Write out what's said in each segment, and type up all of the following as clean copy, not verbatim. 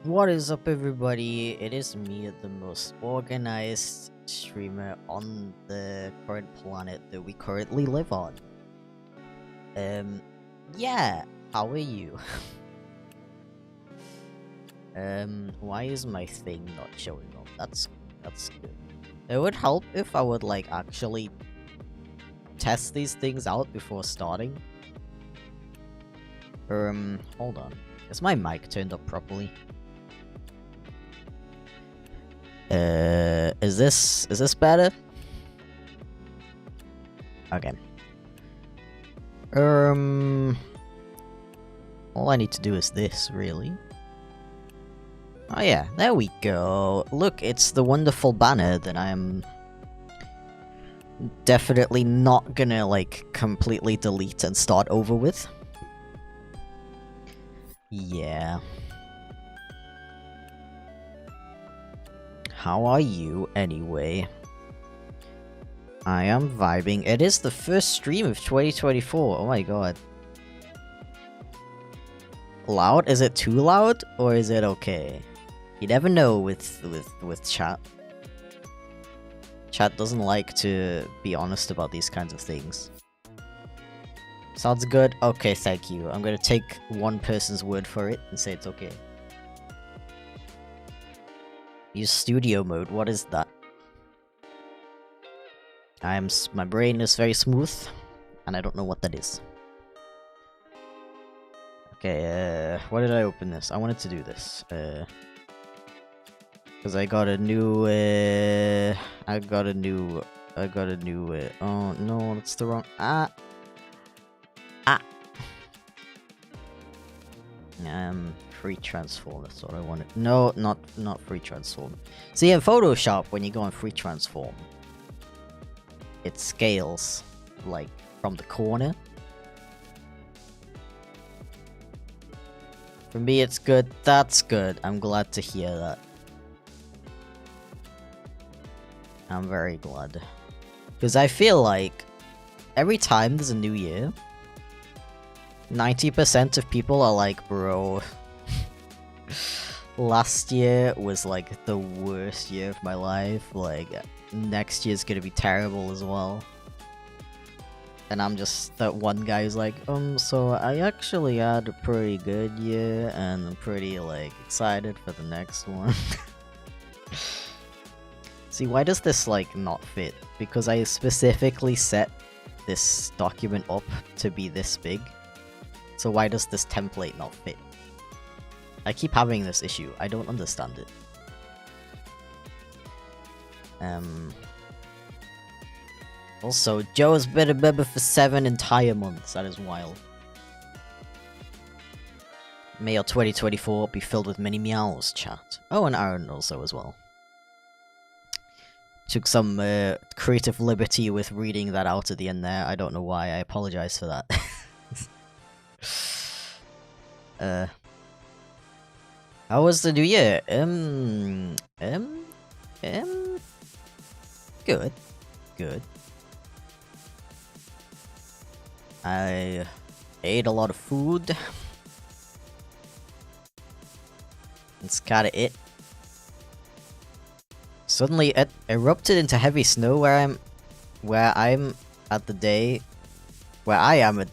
What is up, everybody? It is me, the most organized streamer on the current planet that we currently live on. Yeah, how are you? Why is my thing not showing up? That's good. It would help if I would, like, actually test these things out before starting. Hold on. Is my mic turned up properly? Is this better? Okay. All I need to do is this, really. Oh yeah, there we go. Look, it's the wonderful banner that I'm definitely not gonna, like, completely delete and start over with. Yeah. How are you, anyway? I am vibing. It is the first stream of 2024. Oh my god. Loud? Is it too loud? Or is it okay? You never know with chat. Chat doesn't like to be honest about these kinds of things. Sounds good? Okay, thank you. I'm gonna take one person's word for it and say it's okay. Use studio mode. What is that? My brain is very smooth, and I don't know what that is. Okay, why did I open this? I wanted to do this, because I got a new, oh no, that's the wrong, free transform, that's what I wanted. No, not free transform. See, in Photoshop, when you go on free transform, it scales, like, from the corner. For me, it's good. That's good. I'm glad to hear that. I'm very glad. Because I feel like every time there's a new year, 90% of people are like, bro, last year was like the worst year of my life. Like, next year's gonna be terrible as well. And I'm just that one guy who's like, so I actually had a pretty good year, and I'm pretty, like, excited for the next one. See, why does this, like, not fit? Because I specifically set this document up to be this big. So why does this template not fit? I keep having this issue. I don't understand it. Also, Joe has been a member for 7 entire months. That is wild. May your 2024 be filled with many meows, chat. Oh, and Aaron also as well. Took some creative liberty with reading that out at the end there. I don't know why. I apologize for that. How was the new year? Good. Good. I ate a lot of food. That's kinda it. Suddenly it erupted into heavy snow where I am at the day. I'm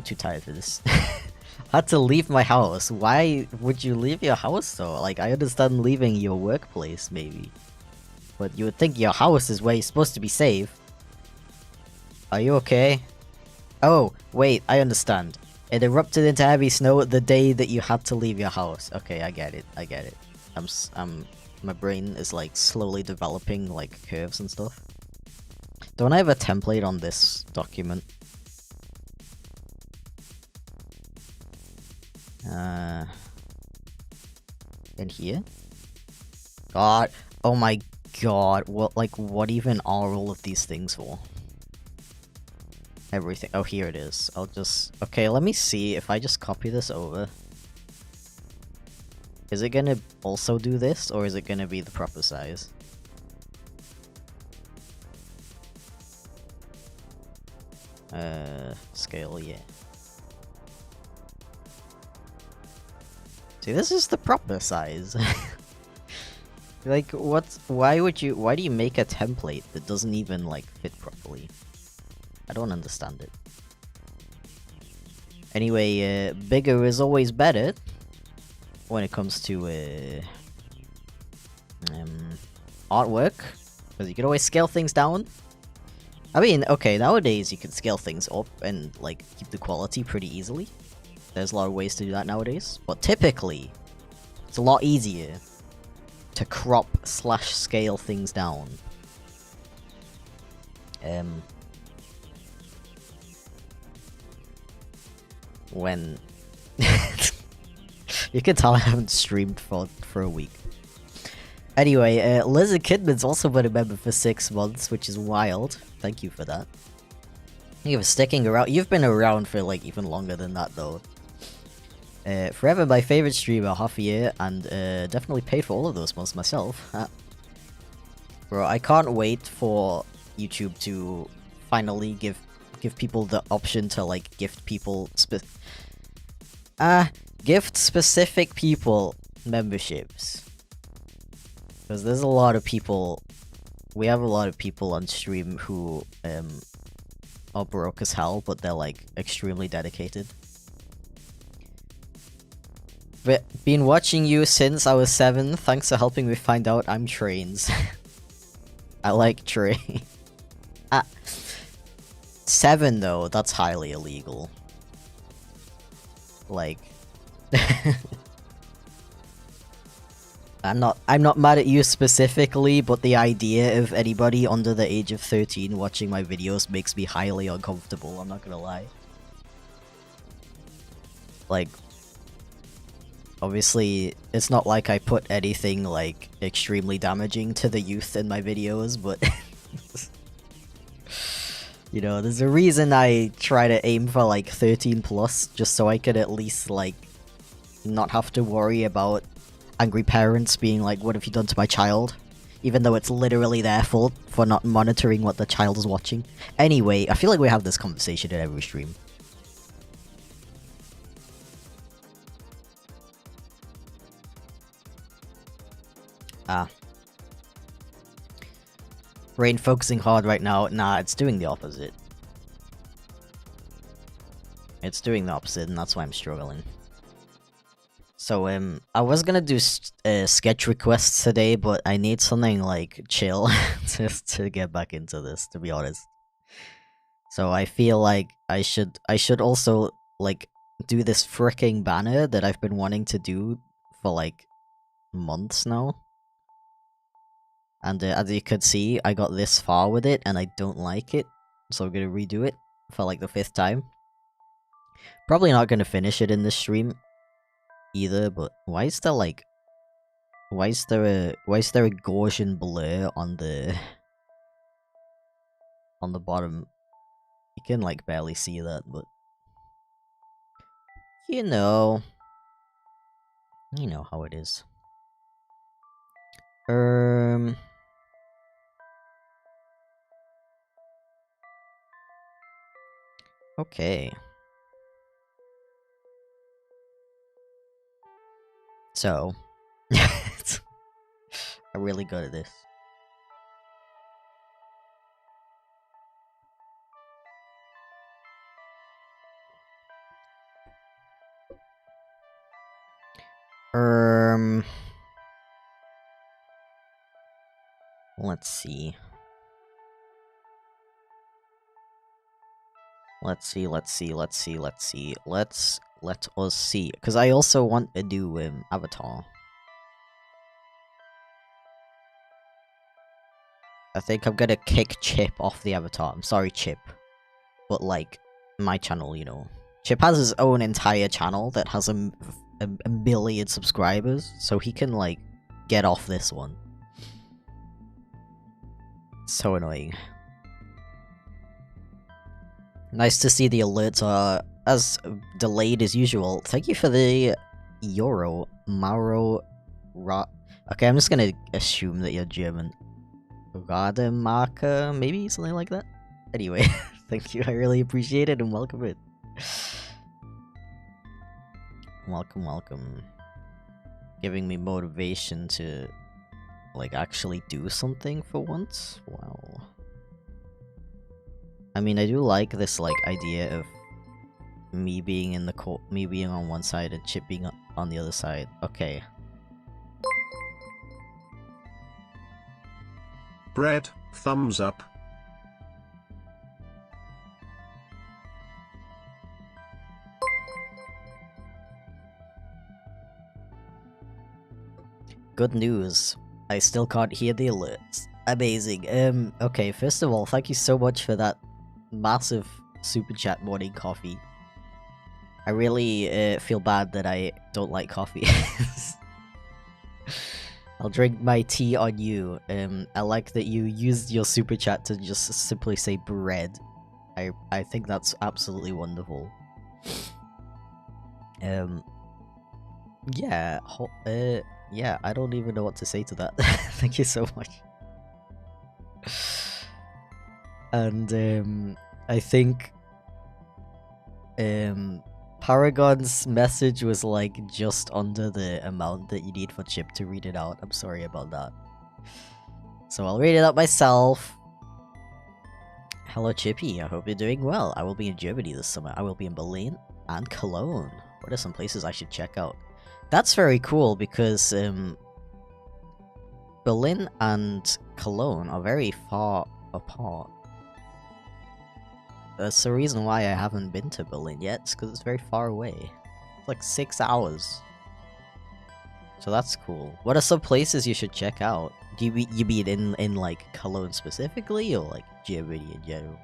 too tired for this. Had to leave my house. Why would you leave your house though? Like, I understand leaving your workplace maybe, but you would think your house is where you're supposed to be safe. Are you okay? Oh, wait, I understand. It erupted into heavy snow the day that you had to leave your house. Okay, I get it. My brain is, like, slowly developing, like, curves and stuff. Don't I have a template on this document? In here? God, oh my god, what even are all of these things for? Everything. Oh, here it is. Okay, let me see if I just copy this over. Is it gonna also do this, or is it gonna be the proper size? Scale, yeah. See, this is the proper size. Like, why do you make a template that doesn't even, like, fit properly? I don't understand it. Anyway, bigger is always better when it comes to, artwork. Because you can always scale things down. I mean, okay, nowadays you can scale things up and, like, keep the quality pretty easily. There's a lot of ways to do that nowadays. But typically, it's a lot easier to crop/scale things down. When... You can tell I haven't streamed for a week. Anyway, Lizard Kidman's also been a member for 6 months, which is wild. Thank you for that. Thank you for sticking around. You've been around for, like, even longer than that, though. Forever my favorite streamer, half a year, and definitely paid for all of those months myself. Bro, I can't wait for YouTube to finally give people the option to, like, gift people gift specific people memberships. Because there's a lot of people, we have a lot of people on stream who are broke as hell, but they're, like, extremely dedicated. But been watching you since I was 7. Thanks for helping me find out I'm trains. I like train. 7 though, that's highly illegal. Like, I'm not mad at you specifically, but the idea of anybody under the age of 13 watching my videos makes me highly uncomfortable. I'm not gonna lie. Like, obviously, it's not like I put anything, like, extremely damaging to the youth in my videos, but... You know, there's a reason I try to aim for, like, 13 plus, just so I could at least, like, not have to worry about angry parents being like, what have you done to my child? Even though it's literally their fault for not monitoring what the child is watching. Anyway, I feel like we have this conversation in every stream. Brain focusing hard right now. Nah, it's doing the opposite. It's doing the opposite, and that's why I'm struggling. So, I was gonna do sketch requests today, but I need something, like, chill just to get back into this, to be honest. So I feel like I should also, like, do this fricking banner that I've been wanting to do for, like, months now. And as you could see, I got this far with it, and I don't like it. So I'm gonna redo it for, like, the 5th time. Probably not gonna finish it in this stream either, but why is there, like... Why is there a Gaussian blur on the... on the bottom? You can, like, barely see that, but... You know how it is. Okay. So... I'm really good at this. Let's see. Let us see. Because I also want to do Avatar. I think I'm gonna kick Chip off the Avatar. I'm sorry, Chip. But, like, my channel, you know. Chip has his own entire channel that has a million subscribers, so he can, like, get off this one. So annoying. Nice to see the alerts are as delayed as usual. Thank you for the Euro Mauro Ra. Okay, I'm just gonna assume that you're German. Rademarker, maybe something like that. Anyway, Thank you, I really appreciate it and welcome it. Welcome, welcome. Giving me motivation to, like, actually do something for once? Wow. I mean, I do like this, like, idea of me being in the me being on one side and Chip being on the other side. Okay. Bread, thumbs up. Good news. I still can't hear the alerts. Amazing. Okay, first of all, thank you so much for that massive super chat morning coffee. I really feel bad that I don't like coffee. I'll drink my tea on you. I like that you used your super chat to just simply say bread. I think that's absolutely wonderful. Yeah, yeah, I don't even know what to say to that. Thank you so much. And I think Paragon's message was like just under the amount that you need for Chip to read it out. I'm sorry about that. So I'll read it out myself. Hello Chippy, I hope you're doing well. I will be in Germany this summer. I will be in Berlin and Cologne. What are some places I should check out? That's very cool because Berlin and Cologne are very far apart. That's the reason why I haven't been to Berlin yet, because it's very far away. It's like 6 hours. So that's cool. What are some places you should check out? Do you mean in like Cologne specifically, or like Germany in general?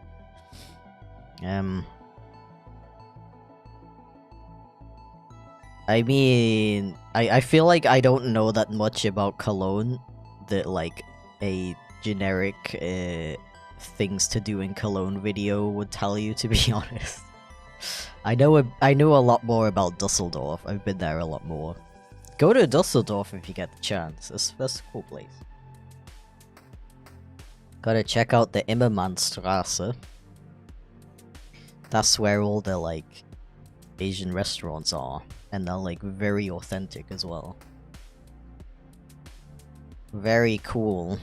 I mean, I feel like I don't know that much about Cologne, that like a generic things to do in Cologne video would tell you, to be honest. I know a lot more about Dusseldorf. I've been there a lot more. Go to Dusseldorf if you get the chance. That's a cool place. Gotta check out the Immermannstraße. That's where all the like Asian restaurants are, and they're like very authentic as well. Very cool.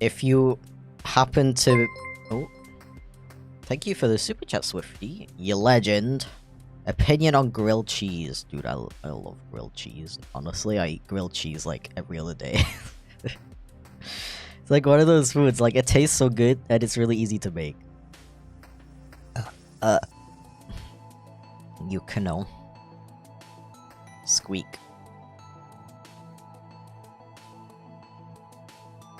If you happen to... Oh. Thank you for the super chat, Swifty. You legend. Opinion on grilled cheese. Dude, I love grilled cheese. Honestly, I eat grilled cheese like every other day. It's like one of those foods, like it tastes so good and it's really easy to make. You can know. Squeak.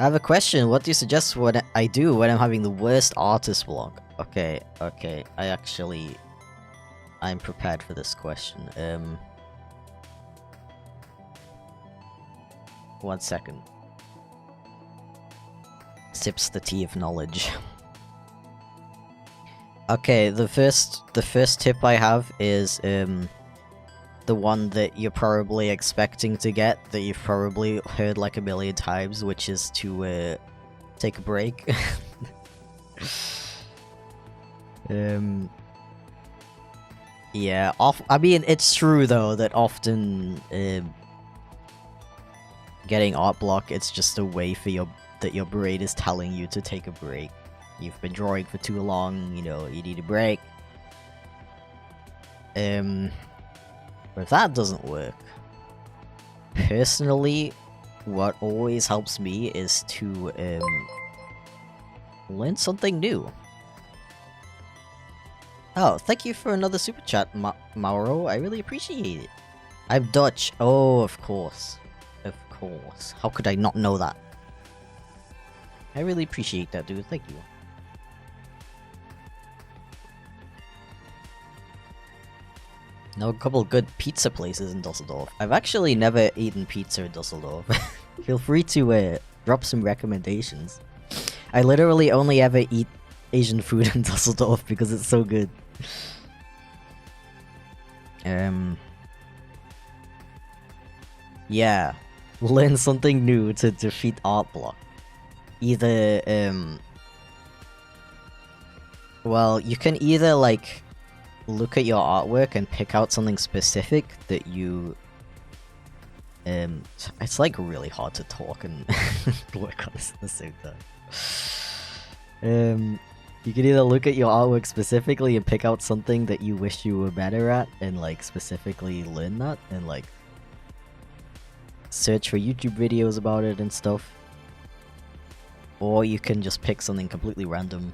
I have a question. What do you suggest what I do when I'm having the worst artist block? Okay, I'm prepared for this question. 1 second. Sips the tea of knowledge. Okay, the first tip I have is the one that you're probably expecting to get, that you've probably heard like a million times, which is to take a break. Yeah, I mean, it's true though that often getting art block, it's just a way for your brain is telling you to take a break. You've been drawing for too long, you know, you need a break. But if that doesn't work, personally, what always helps me is to learn something new. Oh, thank you for another super chat, Mauro. I really appreciate it. I'm Dutch. Oh, of course. Of course. How could I not know that? I really appreciate that, dude. Thank you. Know a couple good pizza places in Dusseldorf. I've actually never eaten pizza in Dusseldorf. Feel free to drop some recommendations. I literally only ever eat Asian food in Dusseldorf because it's so good. Yeah. Learn something new to defeat art block. either well, you can either like look at your artwork and pick out something specific that you it's like really hard to talk and work on this at the same time. You can either look at your artwork specifically and pick out something that you wish you were better at and like specifically learn that and like search for YouTube videos about it and stuff. Or you can just pick something completely random.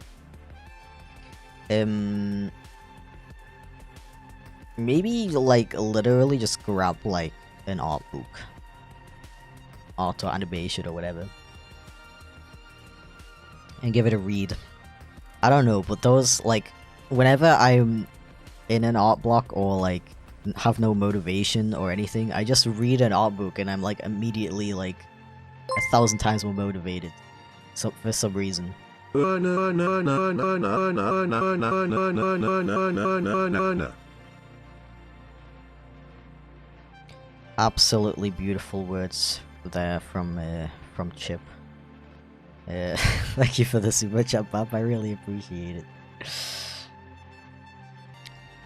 Maybe like literally just grab like an art book. Art or animation or whatever. And give it a read. I don't know, but those, like, whenever I'm in an art block or like have no motivation or anything, I just read an art book and I'm like immediately like 1,000 times more motivated. So for some reason. Absolutely beautiful words there from Chip. Thank you for the super chat, Bob. I really appreciate it.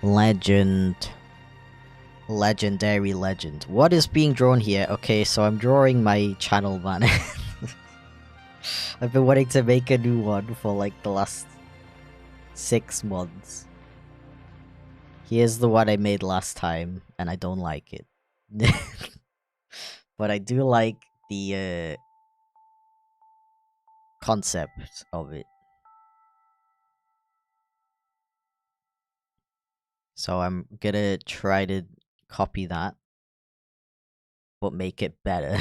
Legend. Legendary legend. What is being drawn here? Okay, so I'm drawing my channel banner. I've been wanting to make a new one for like the last 6 months. Here's the one I made last time, and I don't like it. But I do like the concept of it. So I'm gonna try to copy that, but make it better.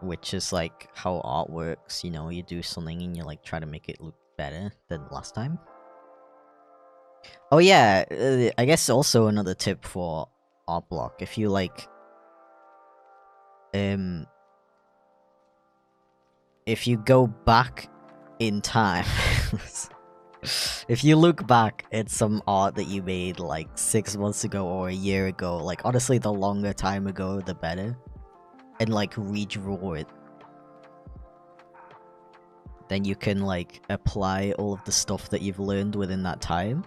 Which is like how art works, you know, you do something and you like try to make it look better than last time. Oh yeah, I guess also another tip for art block, if you like if you go back in time if you look back at some art that you made like 6 months ago or a year ago, like honestly the longer time ago the better, and like redraw it, then you can like apply all of the stuff that you've learned within that time.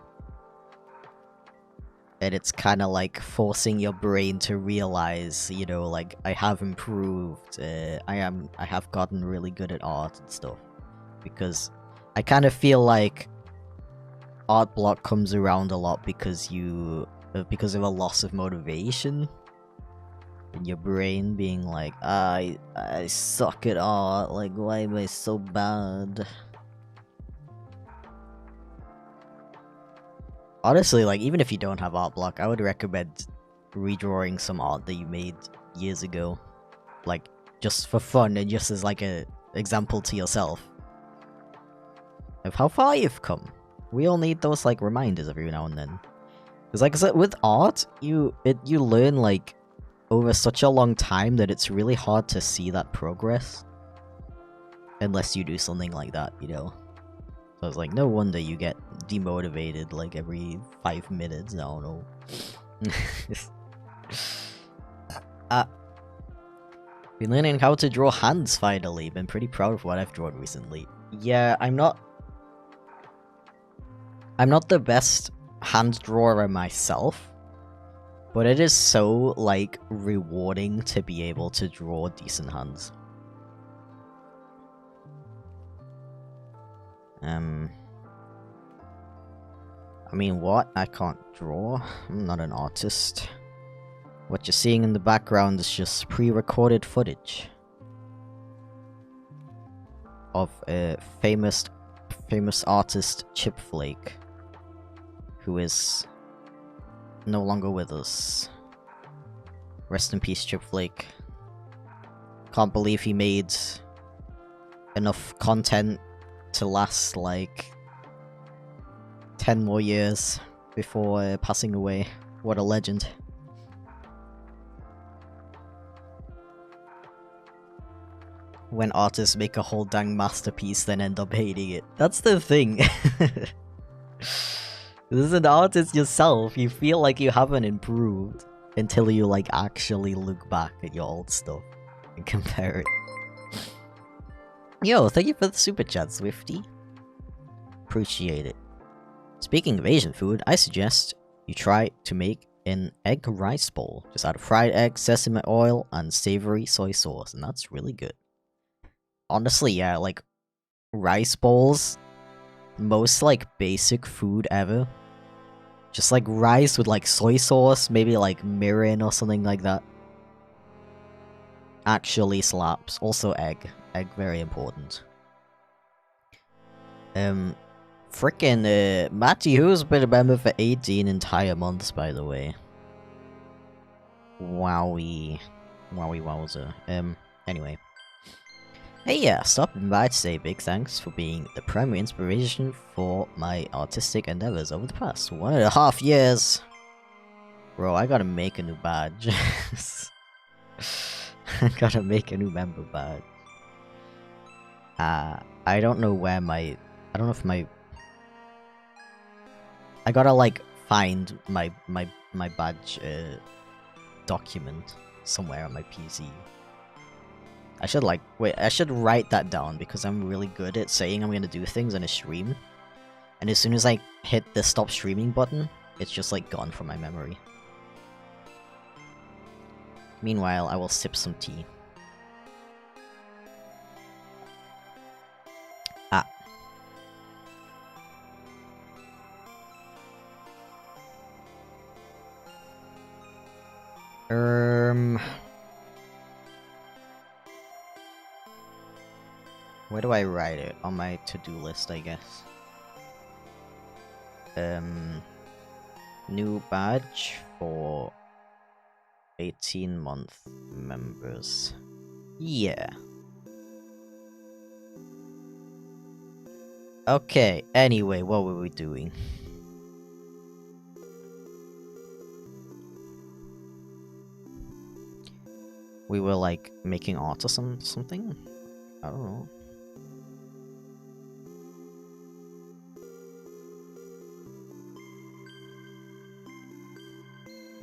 And it's kind of like forcing your brain to realize, you know, like I have improved, I have gotten really good at art and stuff. Because I kind of feel like art block comes around a lot because of a loss of motivation. And your brain being like, I suck at art, like why am I so bad? Honestly, like, even if you don't have art block, I would recommend redrawing some art that you made years ago. Like, just for fun and just as like a example to yourself of how far you've come. We all need those like reminders every now and then. Because like I said, with art, you learn like over such a long time that it's really hard to see that progress. Unless you do something like that, you know? So it's like, no wonder you get demotivated like every 5 minutes, I don't know. Been learning how to draw hands finally, been pretty proud of what I've drawn recently. Yeah, I'm not the best hand drawer myself, but it is so, like, rewarding to be able to draw decent hands. I mean, what? I can't draw? I'm not an artist. What you're seeing in the background is just pre-recorded footage of a famous artist, Chip Flake, who is no longer with us. Rest in peace, Chip Flake. Can't believe he made enough content to last like 10 more years before passing away. What a legend. When artists make a whole dang masterpiece then end up hating it. That's the thing. This is an artist yourself, you feel like you haven't improved. until you like actually look back at your old stuff and compare it. Yo, thank you for the super chat, Swifty. Appreciate it. Speaking of Asian food, I suggest you try to make an egg rice bowl. Just add fried egg, sesame oil, and savory soy sauce, and that's really good. Honestly, yeah, like rice bowls, most like basic food ever. Just like rice with like soy sauce, maybe like mirin or something like that. Actually slaps. Also egg. Egg, very important. Frickin' Matty, who's been a member for 18 entire months, by the way. Wowie. Wowie wowzer. Anyway. Hey, yeah, stopping by to say big thanks for being the primary inspiration for my artistic endeavors over the past 1.5 years. Bro, I gotta make a new badge. I gotta make a new member badge. I don't know where my... I don't know if my... I gotta, like, find my badge, document somewhere on my PC. I should, like... Wait, I should write that down, because I'm really good at saying I'm gonna do things on a stream. And as soon as I hit the stop streaming button, it's just, like, gone from my memory. Meanwhile, I will sip some tea. Ah. Where do I write it? On my to-do list, I guess. New badge for 18-month members. Yeah. Okay, anyway, what were we doing? We were, like, making art or something? I don't know.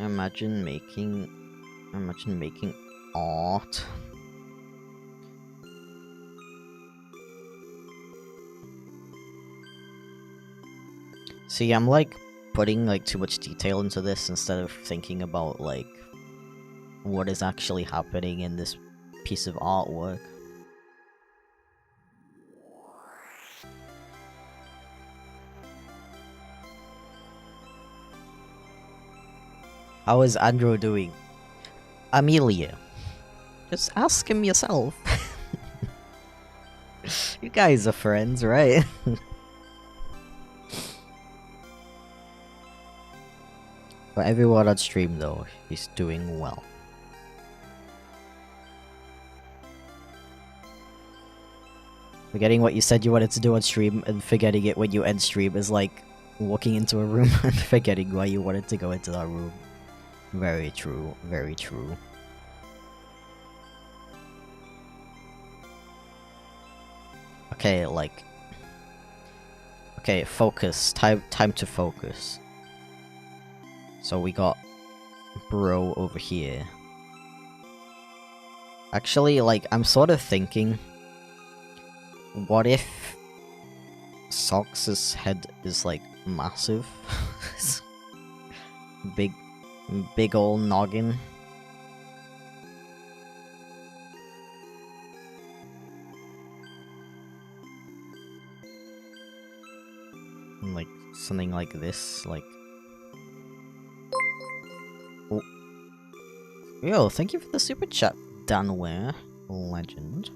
Imagine making art. See, I'm like putting like too much detail into this instead of thinking about like what is actually happening in this piece of artwork. How is Andrew doing? Amelia. Just ask him yourself. You guys are friends, right? For everyone on stream though, he's doing well. Forgetting what you said you wanted to do on stream and forgetting it when you end stream is like walking into a room and forgetting why you wanted to go into that room. Very true, very true. Okay, like... Okay, focus. Time to focus. So we got bro over here. Actually, like, I'm sort of thinking... What if... Sox's head is, like, massive? Big ol' noggin. Like, something like this, like... Oh. Yo, thank you for the super chat, Danware. Legend.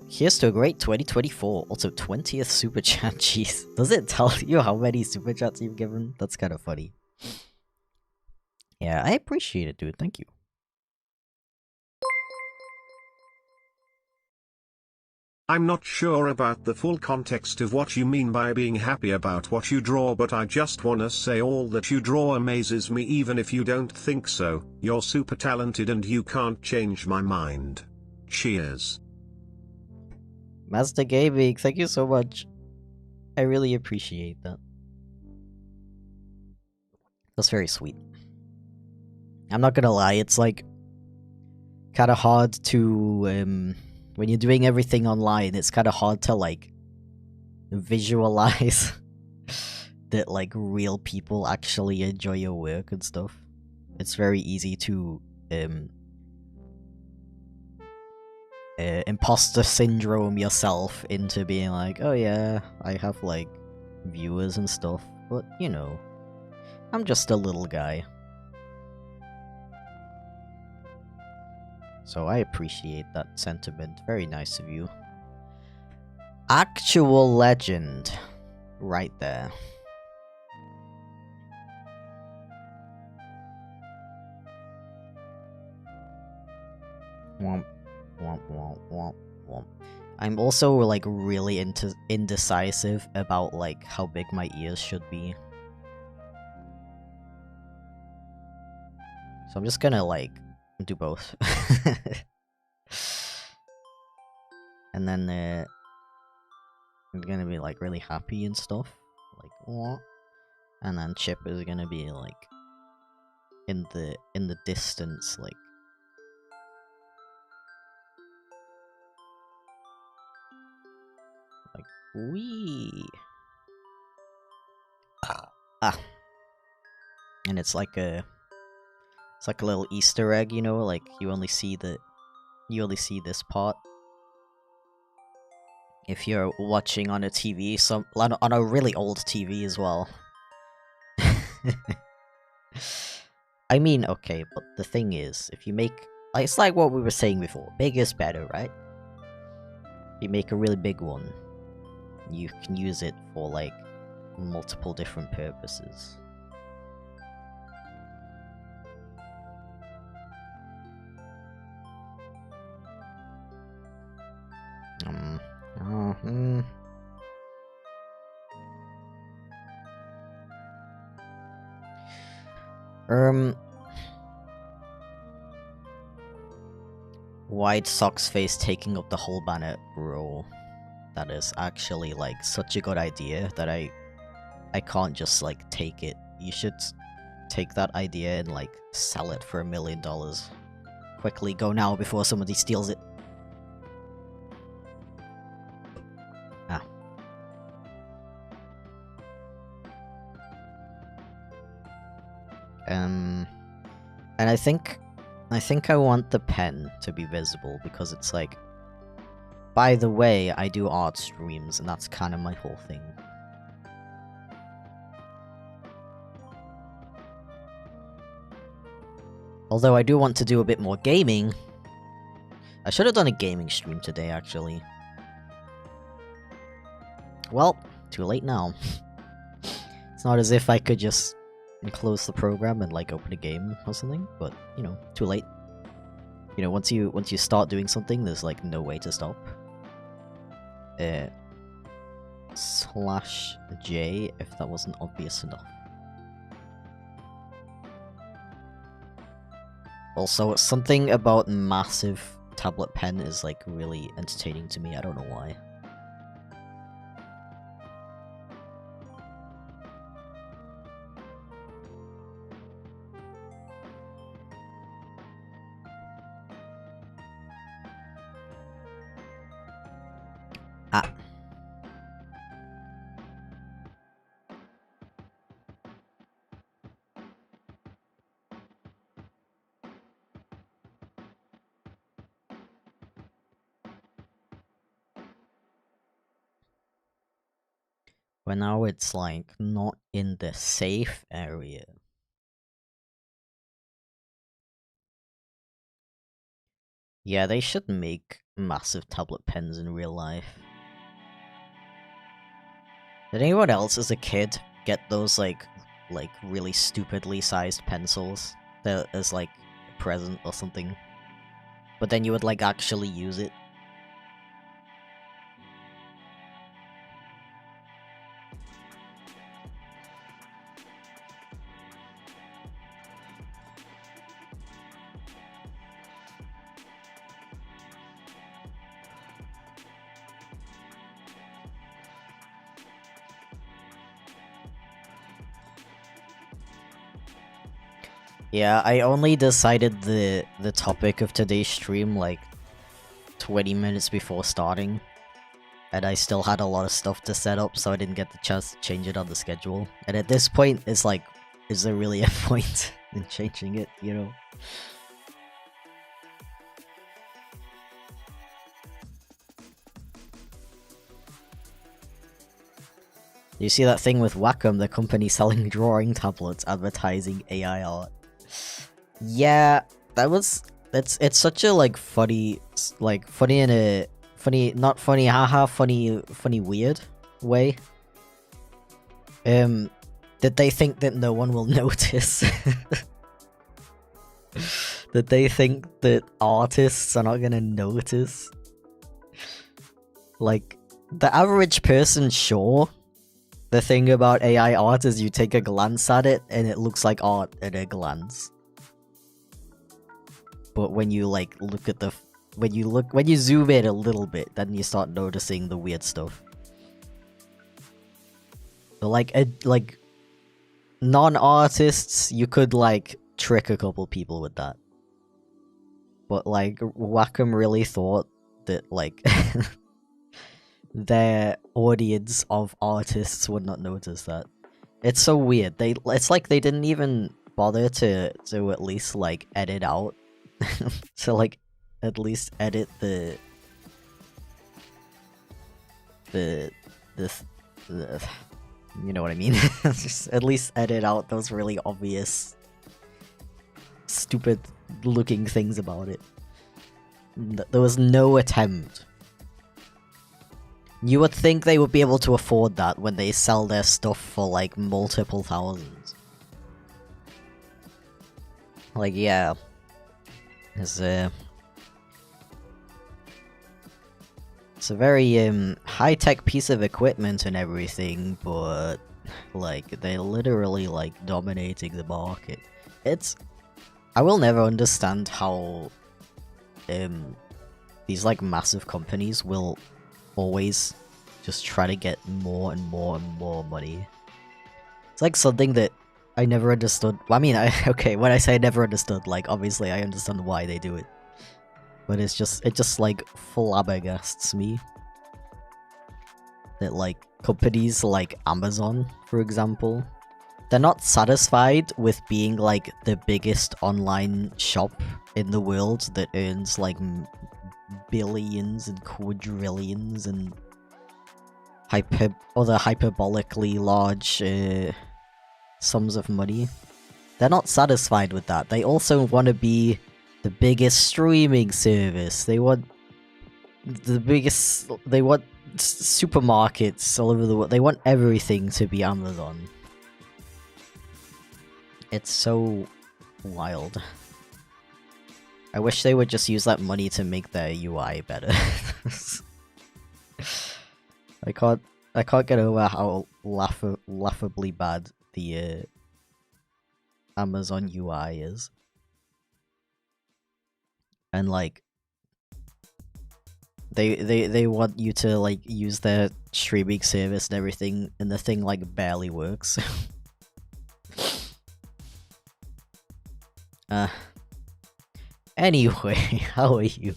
Here's to a great 2024. Also, 20th super chat. Jeez. Does it tell you how many super chats you've given? That's kind of funny. Yeah, I appreciate it, dude. Thank you. I'm not sure about the full context of what you mean by being happy about what you draw, but I just wanna say all that you draw amazes me, even if you don't think so. You're super talented and you can't change my mind. Cheers. Master Gaming, thank you so much. I really appreciate that. That's very sweet. I'm not gonna lie, it's like kind of hard to when you're doing everything online, it's kind of hard to like visualize that like real people actually enjoy your work and stuff. It's very easy to imposter syndrome yourself into being like, oh yeah, I have like viewers and stuff, but you know, I'm just a little guy. So I appreciate that sentiment. Very nice of you. Actual legend. Right there. Womp, womp, womp, womp, womp. I'm also like really indecisive about like how big my ears should be. So I'm just gonna like do both. And then I'm gonna be like really happy and stuff. Like what? And then Chip is gonna be like in the distance, like wee. Ah. And it's like a little Easter egg, you know, like you only see this part if you're watching on a TV, on a really old TV as well. I mean, okay, but the thing is, if you make it's like what we were saying before, big is better, right? You make a really big one, you can use it for like multiple different purposes. White Sox face taking up the whole banner, bro. That is actually like such a good idea that I can't just like take it. You should take that idea and like sell it for $1 million. Quickly, go now before somebody steals it. Ah. And I think I want the pen to be visible because it's like, by the way, I do art streams and that's kind of my whole thing. Although I do want to do a bit more gaming. I should have done a gaming stream today, actually. Well, too late now. It's not as if I could just close the program and like open a game or something, but you know, too late. You know, once you start doing something, there's like no way to stop. /J if that wasn't obvious enough. Also, something about massive tablet pen is like really entertaining to me. I don't know why. Ah. But now it's like not in the safe area. Yeah, they should make massive tablet pens in real life. Did anyone else as a kid get those like really stupidly sized pencils that as like a present or something? But then you would like actually use it? Yeah, I only decided the topic of today's stream like 20 minutes before starting. And I still had a lot of stuff to set up, so I didn't get the chance to change it on the schedule. And at this point, it's like, is there really a point in changing it, you know? You see that thing with Wacom, the company selling drawing tablets advertising AI art? Yeah, that was... It's such a, like, funny in a... Funny, not funny, haha, funny weird way. Did they think that no one will notice? Did they think that artists are not gonna notice? Like, the average person, sure. The thing about AI art is you take a glance at it and it looks like art at a glance. But when you like look at the when you zoom in a little bit, then you start noticing the weird stuff. But like non-artists, you could like trick a couple people with that. But like Wacom really thought that like their audience of artists would not notice that. It's so weird. It's like they didn't even bother to at least like edit out to like at least edit the you know what I mean? Just at least edit out those really obvious stupid looking things about it. There was no attempt. You would think they would be able to afford that when they sell their stuff for like multiple thousands. Like, yeah. It's a very high-tech piece of equipment and everything, but like they're literally like dominating the market. I will never understand how these like massive companies will always just try to get more and more and more money. It's like something that I never understood. Well, I mean, okay, when I say I never understood, like obviously I understand why they do it. But it just like flabbergasts me that like companies like Amazon, for example, they're not satisfied with being like the biggest online shop in the world that earns like billions and quadrillions and other hyperbolically large sums of money. They're not satisfied with that. They also want to be the biggest streaming service. They want the biggest... They want supermarkets all over the world. They want everything to be Amazon. It's so wild. I wish they would just use that money to make their UI better. I can't get over how laughably bad the Amazon UI is. And like they want you to like use their streaming service and everything, and the thing like barely works. Anyway, how are you?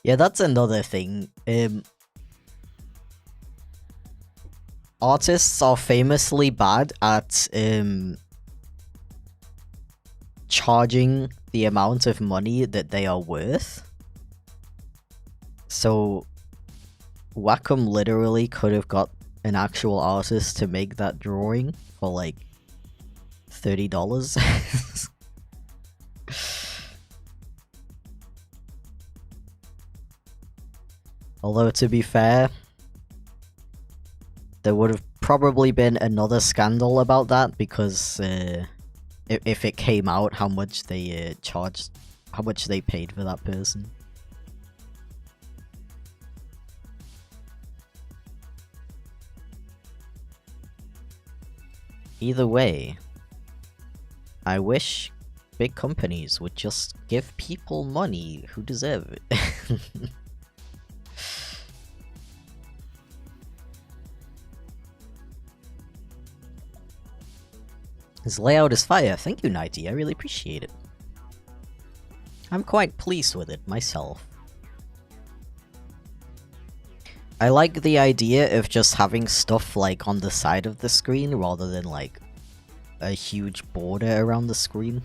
Yeah, that's another thing. Artists are famously bad at charging the amount of money that they are worth. So Wacom literally could have got an actual artist to make that drawing for like $30. Although to be fair, there would have probably been another scandal about that, because if it came out how much they charged, how much they paid for that person. Either way, I wish big companies would just give people money who deserve it. His layout is fire. Thank you, Nighty. I really appreciate it. I'm quite pleased with it myself. I like the idea of just having stuff like on the side of the screen rather than like a huge border around the screen.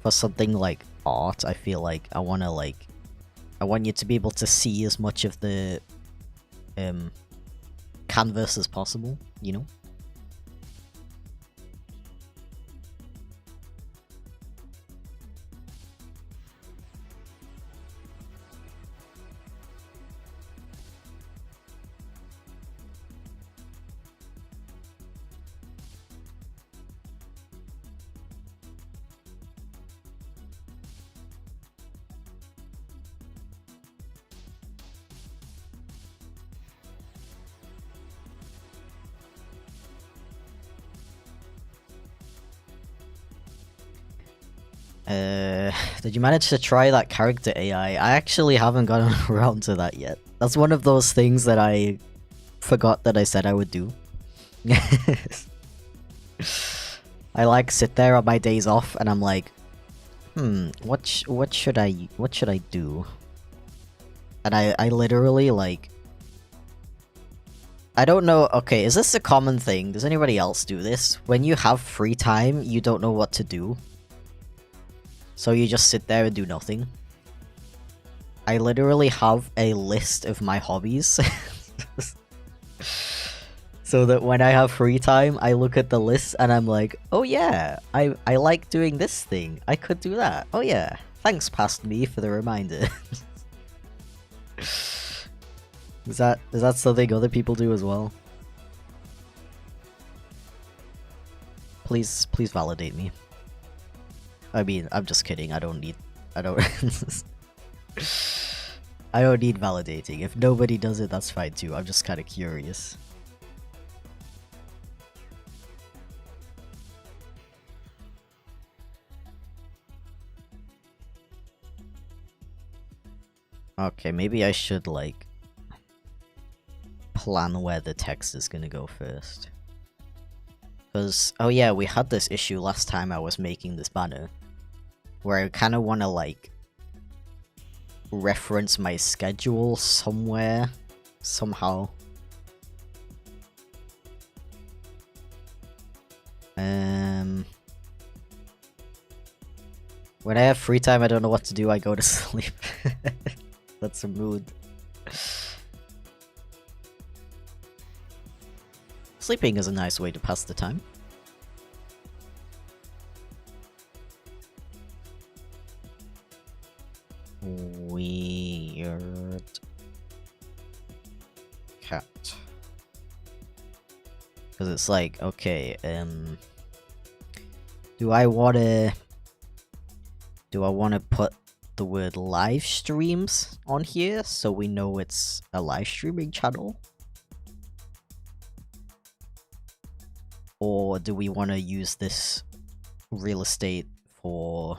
For something like art, I feel like I want you to be able to see as much of the canvas as possible, you know? Did you manage to try that character AI? I actually haven't gotten around to that yet. That's one of those things that I forgot that I said I would do. I like sit there on my days off and I'm like, what should I do? And I literally like, I don't know, okay, is this a common thing? Does anybody else do this? When you have free time, you don't know what to do. So you just sit there and do nothing. I literally have a list of my hobbies. So that when I have free time, I look at the list and I'm like, oh yeah, I like doing this thing. I could do that. Oh yeah, thanks past me for the reminder. Is that something other people do as well? Please validate me. I mean, I'm just kidding. I don't need I don't need validating. If nobody does it, that's fine too. I'm just kind of curious. Okay, maybe I should, like, plan where the text is gonna go first. Because, oh yeah, we had this issue last time I was making this banner. Where I kind of want to, like, reference my schedule somewhere. Somehow. When I have free time, I don't know what to do, I go to sleep. That's a mood. Sleeping is a nice way to pass the time. Weird cat. Because it's like, okay, do I wanna put the word live streams on here so we know it's a live streaming channel? Or do we want to use this real estate for,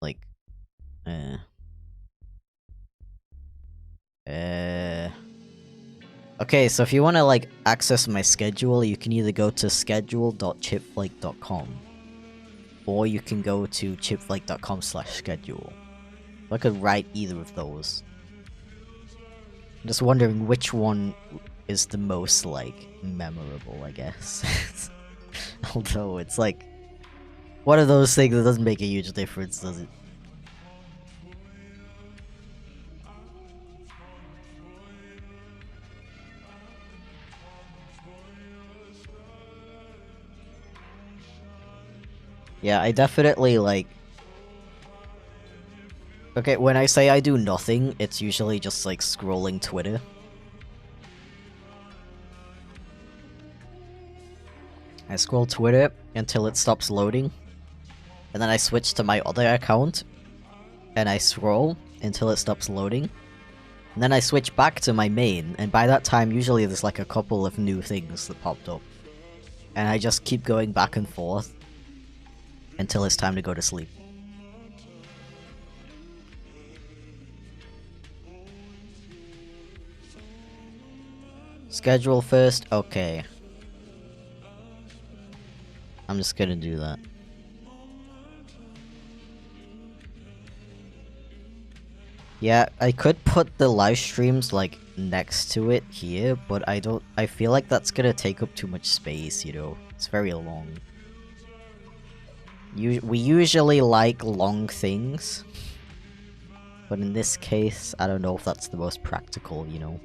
like, okay, so if you want to, like, access my schedule, you can either go to schedule.chipflake.com or you can go to chipflake.com/schedule. I could write either of those. I'm just wondering which one is the most, like, memorable, I guess. Although it's like one of those things that doesn't make a huge difference, does it? Yeah, I definitely, like... Okay, when I say I do nothing, it's usually just, like, scrolling Twitter. I scroll Twitter until it stops loading. And then I switch to my other account. And I scroll until it stops loading. And then I switch back to my main, and by that time usually there's like a couple of new things that popped up. And I just keep going back and forth until it's time to go to sleep. schedule first? Okay. I'm just gonna do that. Yeah, I could put the live streams like next to it here, but I feel like that's gonna take up too much space, you know. It's very long. We usually like long things, but in this case, I don't know if that's the most practical, you know.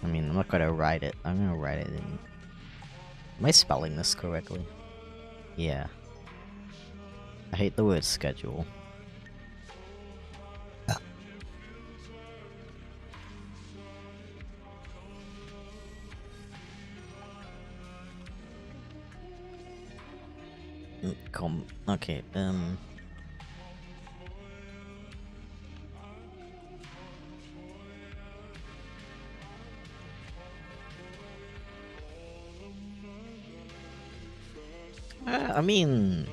I mean, I'm not gonna write it. I'm gonna write it in... Am I spelling this correctly? Yeah. I hate the word schedule. Okay, I mean...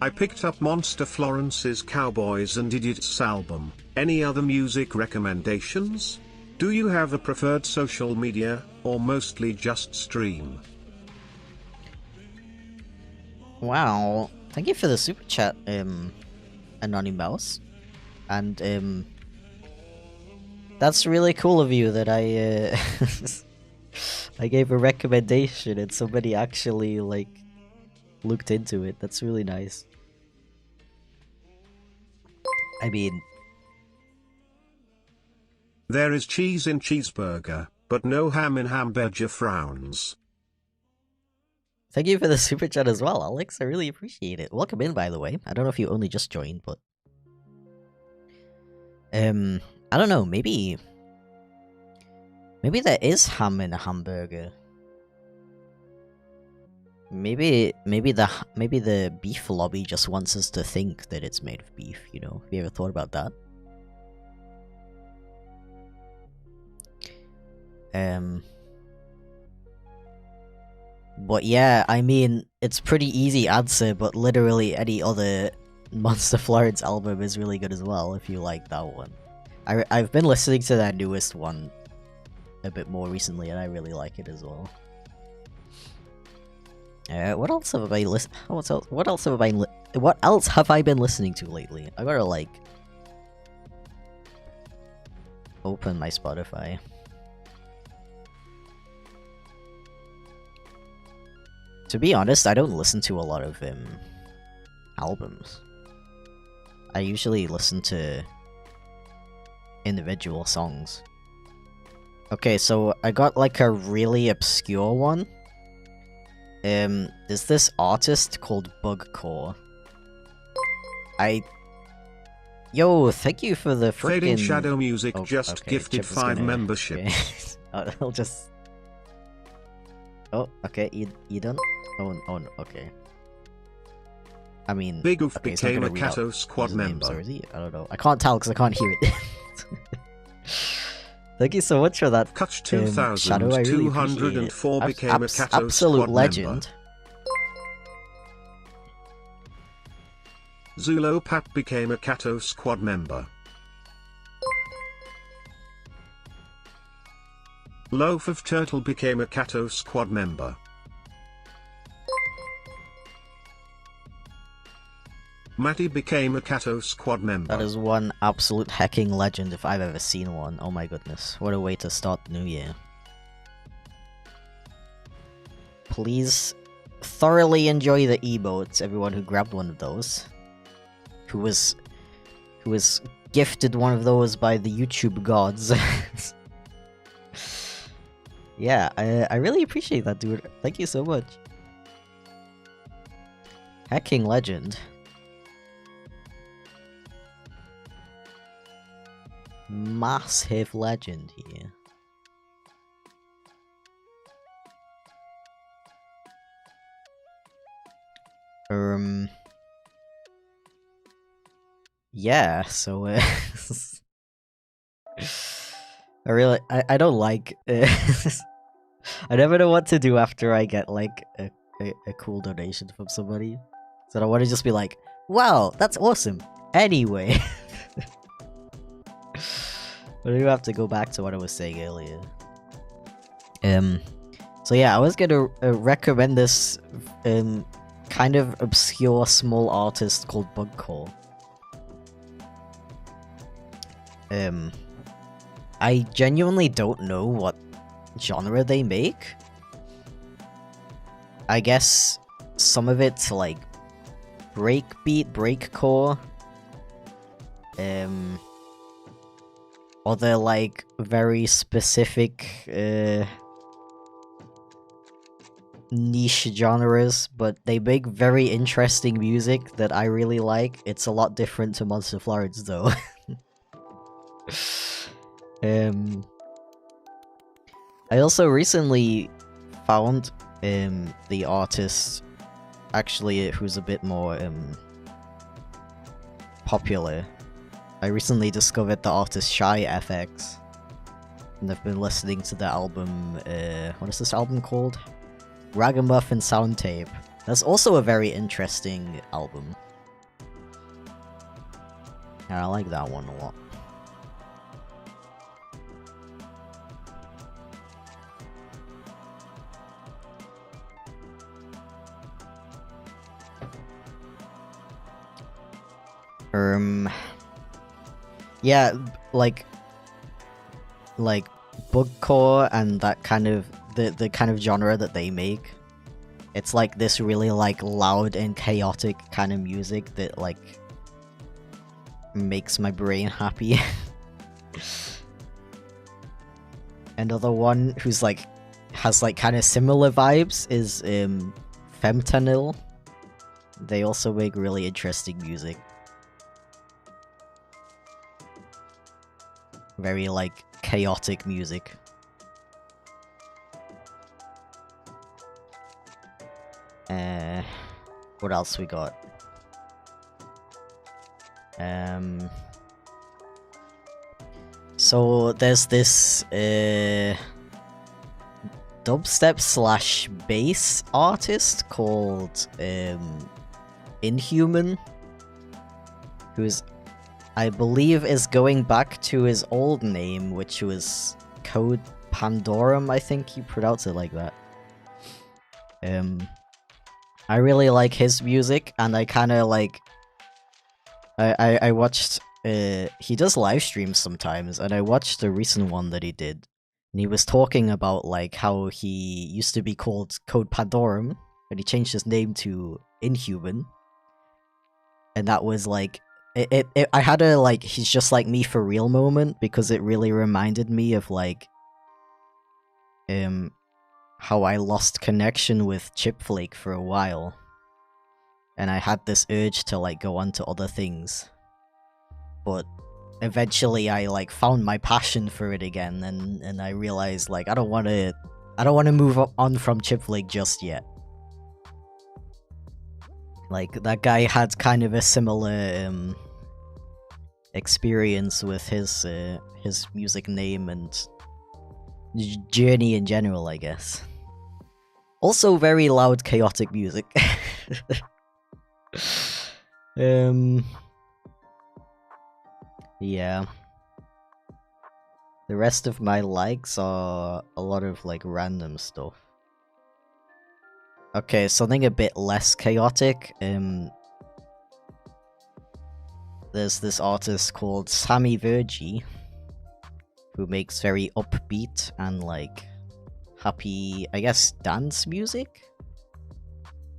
I picked up Monster Florence's Cowboys and Idiots album. Any other music recommendations? Do you have a preferred social media, or mostly just stream? Wow, thank you for the super chat, Anonymous. And, that's really cool of you that I I gave a recommendation and somebody actually, like, looked into it. That's really nice. I mean... There is cheese in cheeseburger, but no ham in hamburger frowns. Thank you for the super chat as well, Alex. I really appreciate it. Welcome in, by the way. I don't know if you only just joined, but... I don't know, maybe... Maybe there is ham in a hamburger. Maybe the beef lobby just wants us to think that it's made of beef, you know? Have you ever thought about that? But yeah, I mean, it's pretty easy answer, but literally any other Monster Florence album is really good as well, if you like that one. I've been listening to their newest one a bit more recently, and I really like it as well. What else have I what else have I been listening to lately? I gotta, like, open my Spotify. To be honest, I don't listen to a lot of albums. I usually listen to individual songs. Okay, so I got like a really obscure one. There's this artist called Bugcore. Yo, thank you for the freaking... Fading Shadow Music just okay, gifted 5 memberships. Okay. I'll just... Oh, okay, you done? Oh, no, okay. I mean... Big Oof okay, became a Kato Squad member. Or is he? I don't know. I can't tell because I can't hear it. Thank you so much for that. Kutch Shadow, I really 2204 became a Kato absolute Squad legend. member. Zulo Pat became a Kato Squad member. Loaf of Turtle became a Kato Squad member. Matty became a Kato Squad member. That is one absolute hacking legend if I've ever seen one. Oh my goodness. What a way to start the new year. Please thoroughly enjoy the emotes, everyone who grabbed one of those. Who was gifted one of those by the YouTube gods. Yeah, I really appreciate that, dude. Thank you so much. Hacking legend. Massive legend here. Yeah, so I don't like I never know what to do after I get like a cool donation from somebody. So I want to just be like, Wow, that's awesome. Anyway. But we have to go back to what I was saying earlier. So yeah, I was gonna recommend this kind of obscure small artist called Bugcore. I genuinely don't know what genre they make. I guess some of it's like breakbeat, breakcore. Or they're like very specific niche genres, but they make very interesting music that I really like. It's a lot different to Monster Florence though. I also recently found the artist actually who's a bit more popular. I recently discovered the artist Shy FX, and I've been listening to the album, what is this album called? Ragamuffin Sound Tape. That's also a very interesting album. Yeah, I like that one a lot. Yeah, like bugcore and that kind of the kind of genre that they make. It's like this really like loud and chaotic kind of music that like makes my brain happy. Another one who's like has like kind of similar vibes is Femtanil. They also make really interesting music. Very like chaotic music. What else we got? So there's this dubstep slash bass artist called Inhuman, who's I believe is going back to his old name, which was Code Pandorum. I think you pronounce it like that. I really like his music, and I kind of like. I watched. He does live streams sometimes, and I watched the recent one that he did, and he was talking about like how he used to be called Code Pandorum, and he changed his name to Inhuman, and that was like. I had a like he's just like me for real moment, because it really reminded me of like how I lost connection with Chipflake for a while, and I had this urge to like go on to other things, but eventually I like found my passion for it again, and I realized like I don't want to move on from Chipflake just yet. Like, that guy had kind of a similar experience with his music name and journey in general, I guess. Also very loud, chaotic music. Yeah. The rest of my likes are a lot of, like, random stuff. Okay, something a bit less chaotic. There's this artist called Sammy Virgie, who makes very upbeat and, like, happy, I guess, dance music?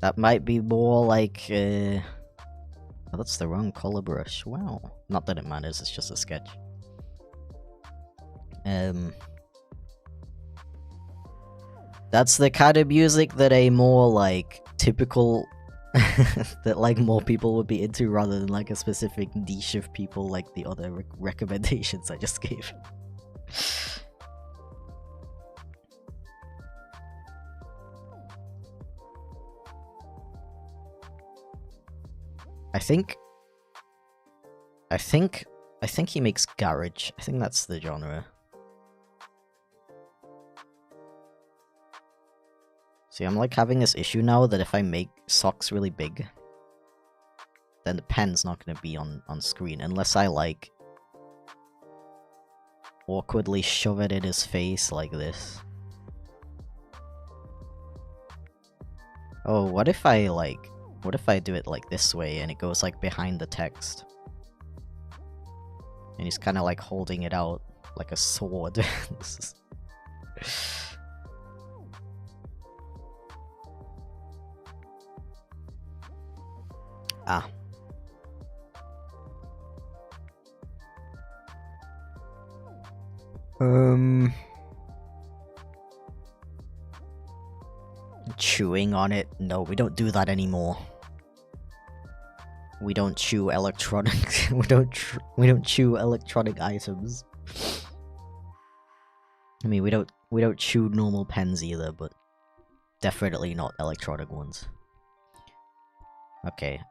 That might be more like, oh, that's the wrong color brush. Wow. Not that it matters, it's just a sketch. That's the kind of music that a more, like, typical... that, like, more people would be into, rather than, like, a specific niche of people like the other recommendations I just gave. I think he makes garage. I think that's the genre. See, I'm like having this issue now that if I make socks really big, then the pen's not gonna be on screen unless I like awkwardly shove it in his face like this. Oh, what if I do it like this way and it goes like behind the text? And he's kind of like holding it out like a sword. Ah. Chewing on it? No, we don't do that anymore. We don't chew electronic. we don't chew electronic items. I mean, we don't chew normal pens either, but definitely not electronic ones. Okay,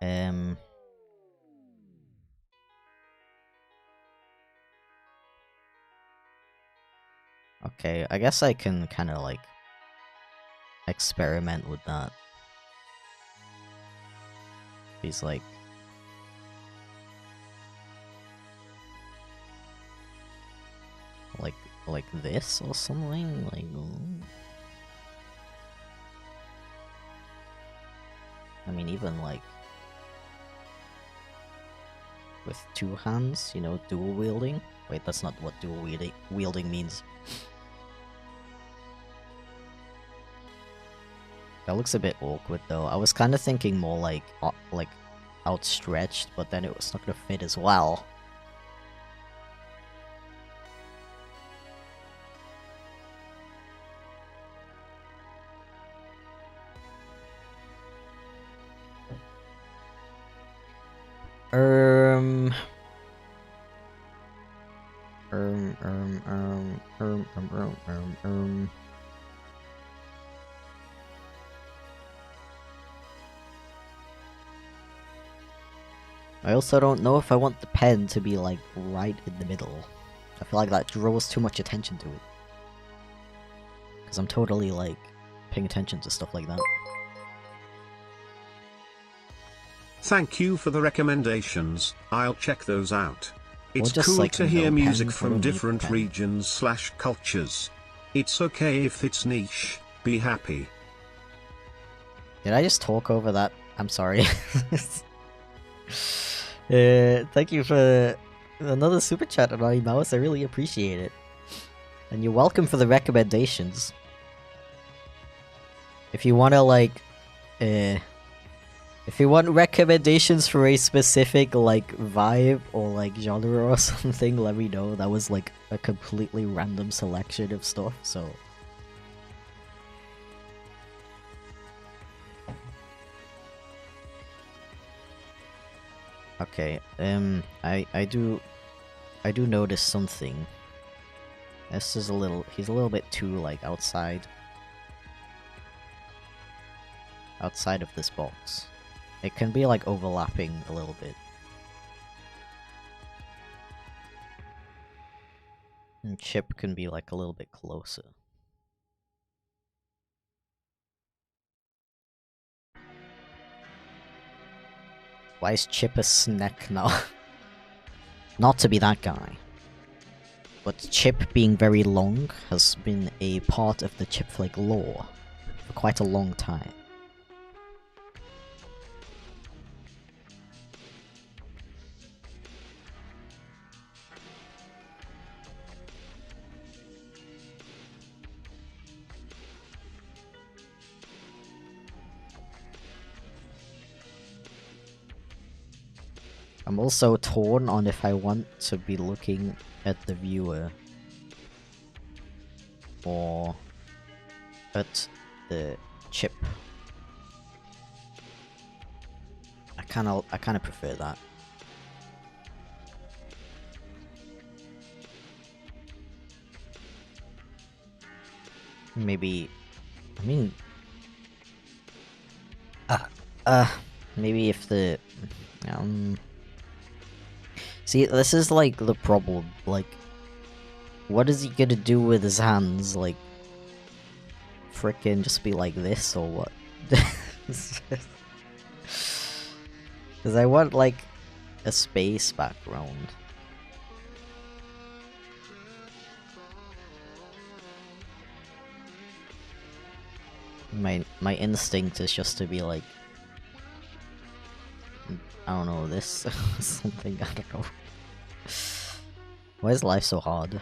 okay, I guess I can kind of like experiment with that. He's like this or something, like I mean, even like with two hands, you know, dual wielding. Wait, that's not what dual wielding means. That looks a bit awkward though. I was kind of thinking more like outstretched, but then it was not gonna fit as well. I also don't know if I want the pen to be like right in the middle. I feel like that draws too much attention to it. Because I'm totally like paying attention to stuff like that. Thank you for the recommendations, I'll check those out. It's just, cool like, to hear no music pen, I from don't need different pen. regions/cultures. It's okay if it's niche, be happy. Did I just talk over that? I'm sorry. Thank you for another super chat on my mouse, I really appreciate it. And you're welcome for the recommendations. If you wanna like, if you want recommendations for a specific like vibe or like genre or something, let me know. That was like a completely random selection of stuff, so... Okay, I do notice something. This is he's a little bit too, like, outside of this box. It can be, like, overlapping a little bit. And Chip can be, like, a little bit closer. Why is Chip a snack now? Not to be that guy. But Chip being very long has been a part of the Chipflake lore for quite a long time. I'm also torn on if I want to be looking at the viewer or at the Chip. I kind of prefer that. Maybe, I mean, maybe if the, see, this is like the problem, like, what is he gonna do with his hands, like, frickin' just be like this, or what? Because I want, like, a space background. My instinct is just to be like, I don't know, this something, I don't know. Why is life so hard?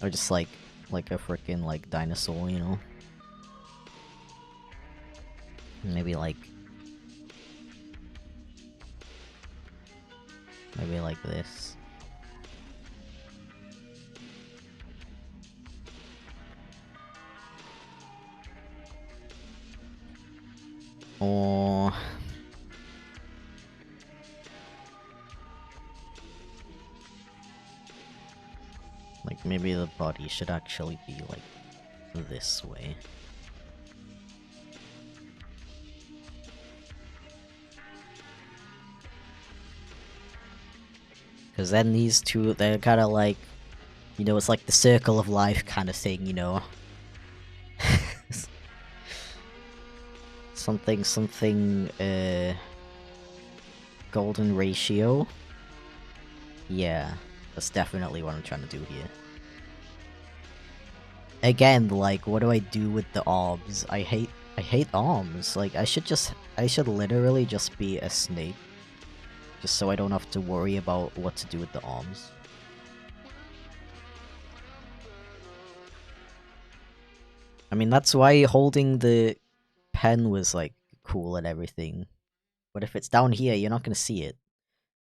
Or just like a freaking like dinosaur, you know? Maybe like this. Or like maybe the body should actually be like this way. Because then these two, they're kind of like, you know, it's like the circle of life kind of thing, you know? something, golden ratio? Yeah, that's definitely what I'm trying to do here. Again, like, what do I do with the arms? I hate arms. Like, I should literally just be a snake. Just so I don't have to worry about what to do with the arms. I mean, that's why holding the pen was, like, cool and everything. But if it's down here, you're not gonna see it.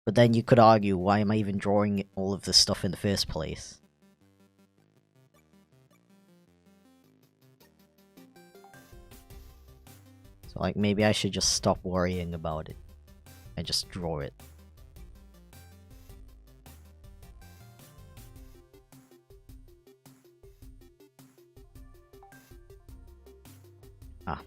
But then you could argue, why am I even drawing all of this stuff in the first place? So, like, maybe I should just stop worrying about it. And just draw it. Ah.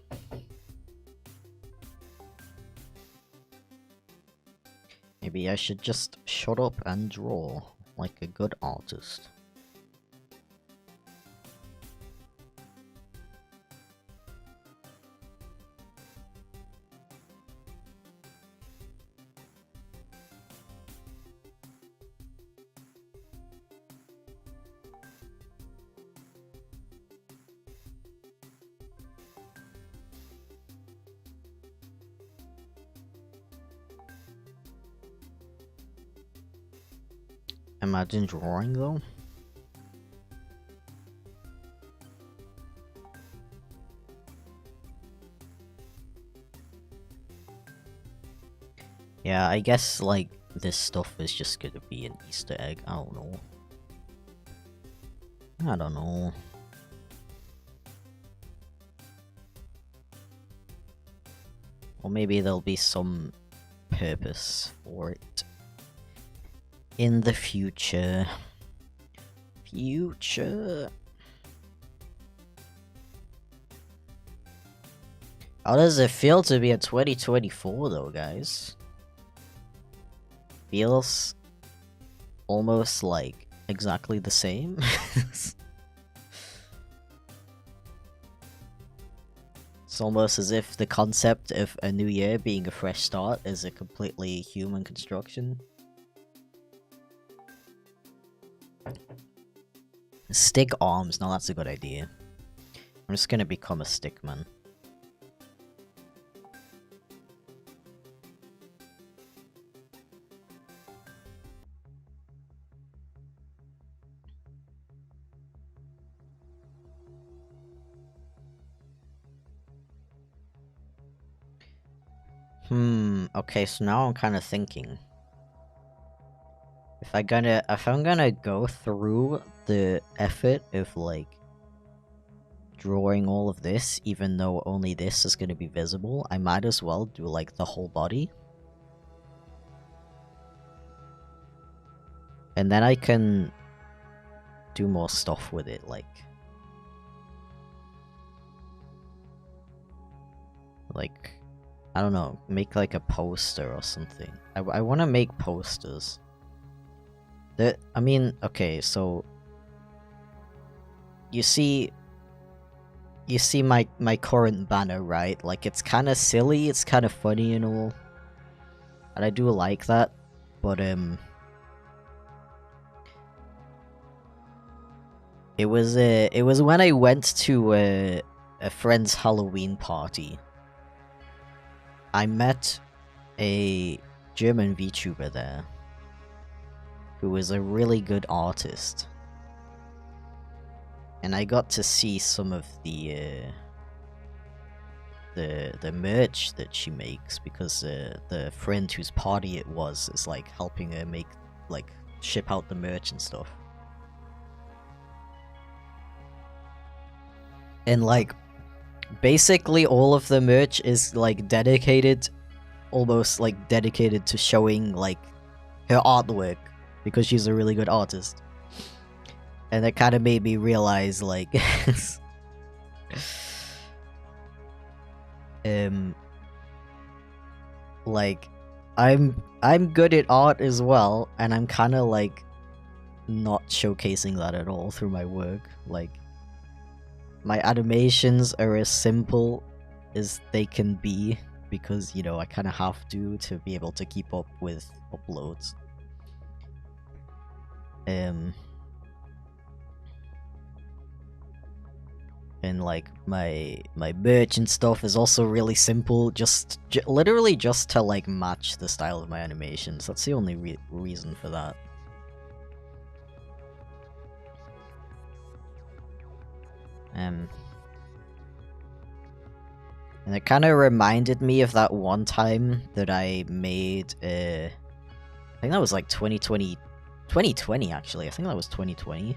Maybe I should just shut up and draw, like a good artist. Imagine drawing though. Yeah, I guess like this stuff is just gonna be an Easter egg. I don't know. I don't know. Or maybe there'll be some purpose for it. In the future. How does it feel to be in 2024 though, guys? Feels almost like exactly the same. It's almost as if the concept of a new year being a fresh start is a completely human construction. Stick arms, now that's a good idea. I'm just gonna become a stickman. Okay, so now I'm kind of thinking. If I'm gonna go through the effort of, like, drawing all of this, even though only this is gonna be visible, I might as well do, like, the whole body. And then I can do more stuff with it, like, I don't know, make like a poster or something. I want to make posters. I mean, okay, so you see my current banner, right? Like, it's kind of silly, it's kind of funny and all, and I do like that, but it was when I went to a friend's Halloween party. I met a German VTuber there who was a really good artist, and I got to see some of the merch that she makes, because the friend whose party it was is like helping her make, like, ship out the merch and stuff. And like basically all of the merch is like dedicated, almost like dedicated to showing like her artwork, because she's a really good artist. And that kind of made me realize, like, like, I'm good at art as well, and I'm kind of like not showcasing that at all through my work. Like, my animations are as simple as they can be, because, you know, I kind of have to be able to keep up with uploads. And like my merch and stuff is also really simple, literally just to like match the style of my animations. That's the only reason for that. And it kind of reminded me of that one time that I made I think that was like 2020 actually. I think that was 2020.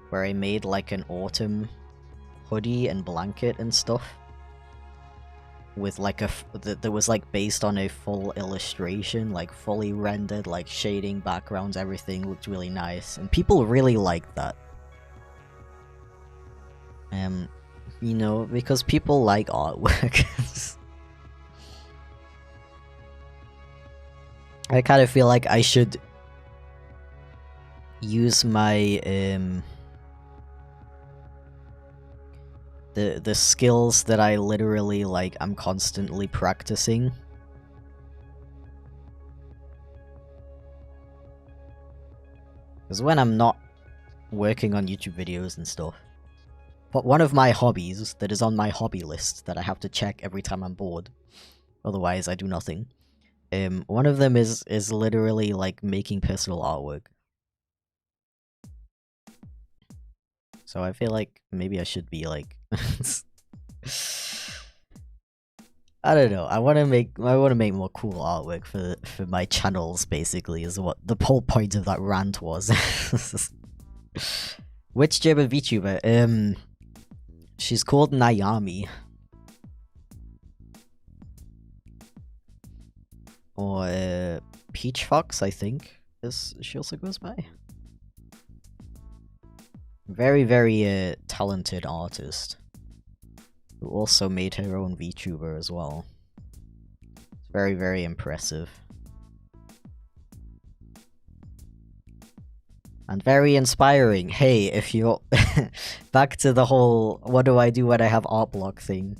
Where I made like an autumn hoodie and blanket and stuff. With like that was like based on a full illustration, like fully rendered, like shading, backgrounds, everything looked really nice. And people really liked that. You know, because people like artwork. I kind of feel like I should use my the skills that I literally like I'm constantly practicing. Because when I'm not working on YouTube videos and stuff. But one of my hobbies that is on my hobby list that I have to check every time I'm bored, otherwise I do nothing. One of them is literally like making personal artwork. So I feel like maybe I should be like I don't know. I want to make more cool artwork for my channels, basically, is what the whole point of that rant was. Which German VTuber? She's called Nayami. Or Peach Fox, I think, she also goes by. Very, very talented artist. Who also made her own VTuber as well. It's very, very impressive. And very inspiring. Hey, if you're... back to the whole what do I do when I have art block thing.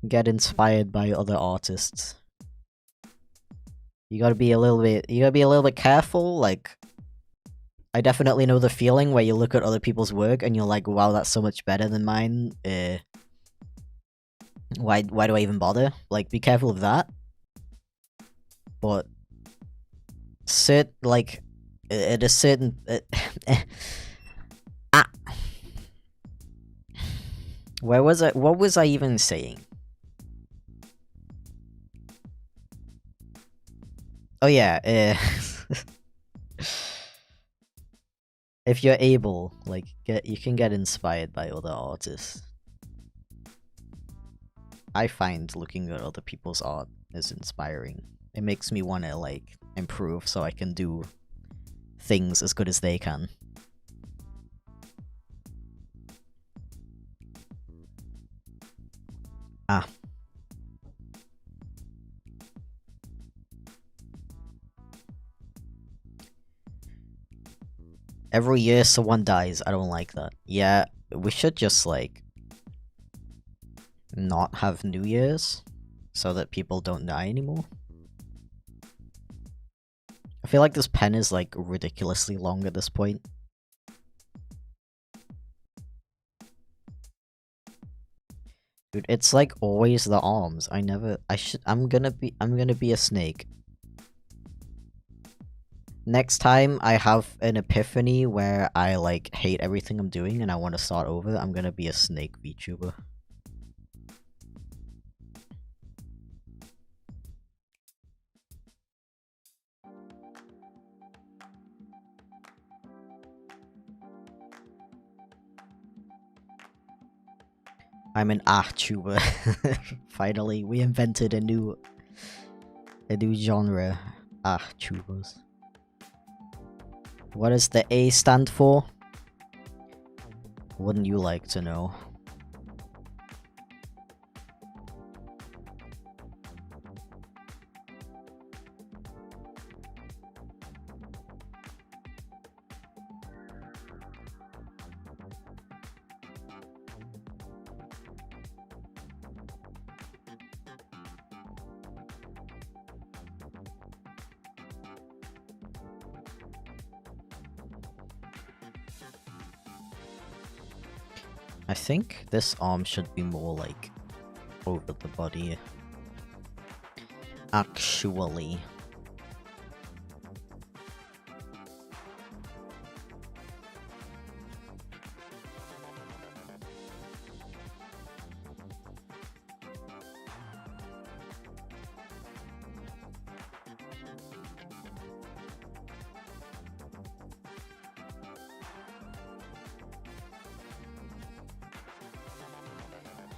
Get inspired by other artists. You gotta be a little bit careful, like... I definitely know the feeling where you look at other people's work and you're like, wow, that's so much better than mine. Why do I even bother? Like, be careful of that. But at a certain where was I? What was I even saying? Oh yeah, if you're able, like, you can get inspired by other artists. I find looking at other people's art is inspiring. It makes me want to, like, improve so I can do things as good as they can. Ah. Every year someone dies. I don't like that. Yeah, we should just, like, not have New Year's. so that people don't die anymore. I feel like this pen is like ridiculously long at this point. Dude, it's like always the arms. I'm gonna be a snake. Next time I have an epiphany where I like hate everything I'm doing and I want to start over, I'm gonna be a snake VTuber. I'm an tuber. Finally, we invented a new genre. Tubers. What does the A stand for? Wouldn't you like to know? I think this arm should be more like over the body. Actually.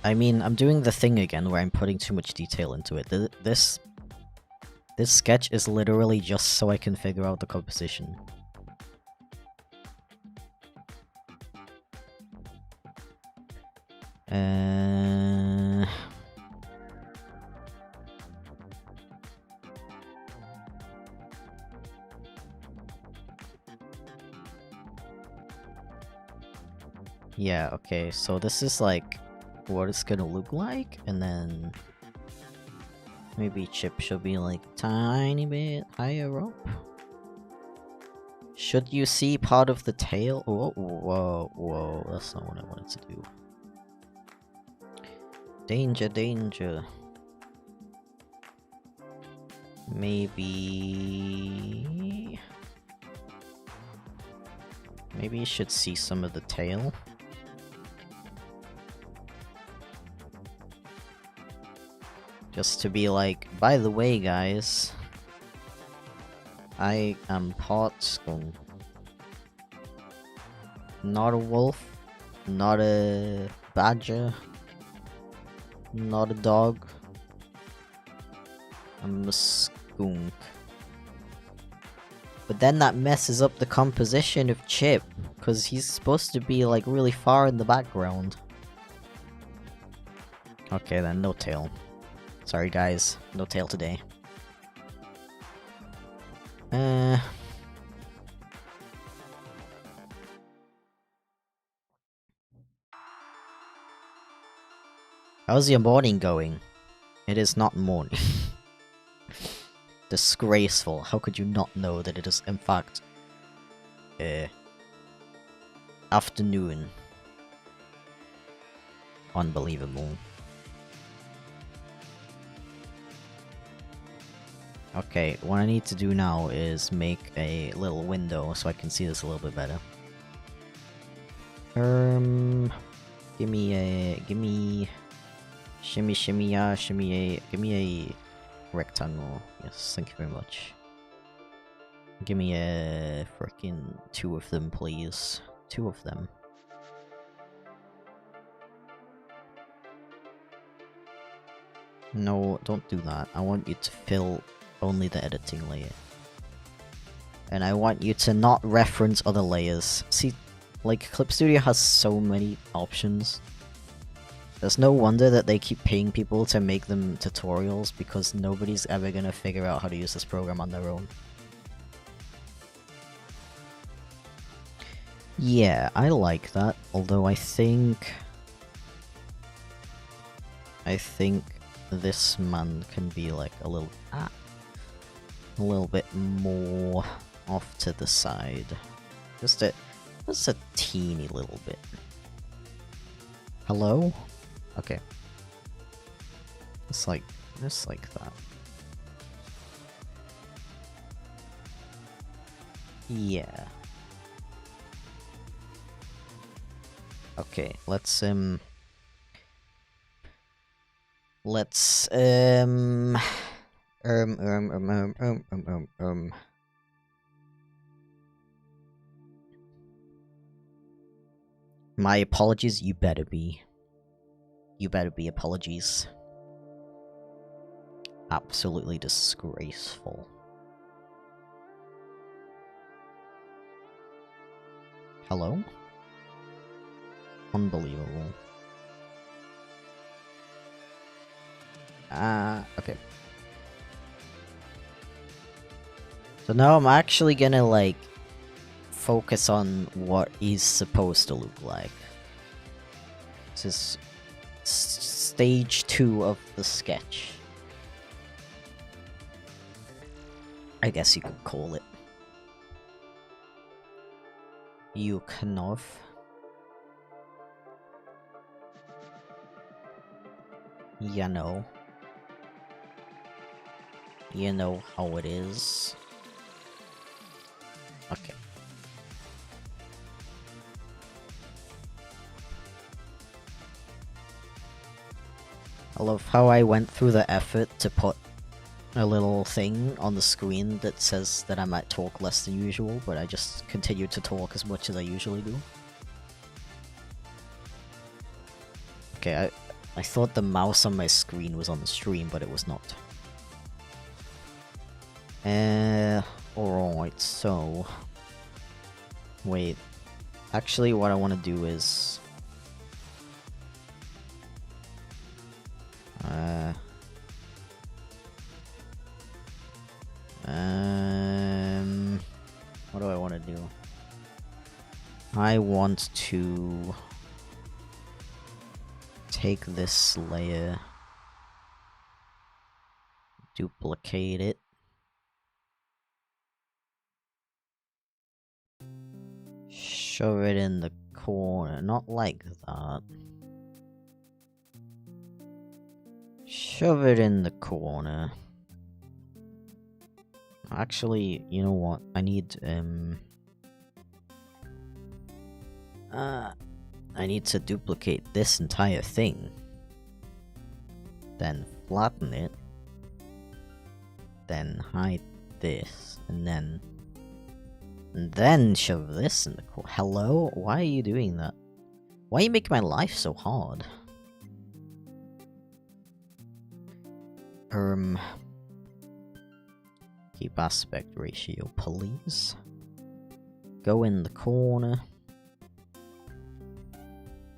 I mean, I'm doing the thing again where I'm putting too much detail into it. This sketch is literally just so I can figure out the composition. Yeah, okay, so this is like what it's gonna look like, and then maybe Chip should be like a tiny bit higher up. Should you see part of the tail? Whoa, whoa, whoa, that's not what I wanted to do. Danger, danger. Maybe you should see some of the tail. Just to be like, by the way, guys, I am part skunk. Not a wolf, not a badger, not a dog. I'm a skunk. But then that messes up the composition of Chip, because he's supposed to be like really far in the background. Okay then, no tail. Sorry guys, no tail today. How's your morning going? It is not morning. Disgraceful. How could you not know that it is in fact afternoon? Unbelievable. Okay, what I need to do now is make a little window so I can see this a little bit better. Give me shimmy, give me a rectangle. Yes, thank you very much. Give me a freaking 2 of them, please. 2 of them. No, don't do that. I want you to fill only the editing layer. And I want you to not reference other layers. See, like, Clip Studio has so many options. There's no wonder that they keep paying people to make them tutorials, because nobody's ever gonna figure out how to use this program on their own. Yeah, I like that, although I think this man can be like a little bit more off to the side. Just a teeny little bit. Hello? Okay. Just like that. Yeah. Okay, let's my apologies, you better be. You better be apologies. Absolutely disgraceful. Hello? Unbelievable. Okay. So now I'm actually gonna, like, focus on what he's supposed to look like. This is stage 2 of the sketch, I guess you could call it. You cannot. You know. You know how it is. Okay. I love how I went through the effort to put a little thing on the screen that says that I might talk less than usual, but I just continue to talk as much as I usually do. Okay, I thought the mouse on my screen was on the stream, but it was not. Alright, so... Wait. Actually, what I want to do is... What do I want to do? I want to... take this layer... duplicate it. Shove it in the corner, not like that. Shove it in the corner. Actually, you know what? I need to duplicate this entire thing. Then flatten it. Then hide this, and then shove this in the corner. Hello? Why are you doing that? Why are you making my life so hard? Keep aspect ratio, please. Go in the corner.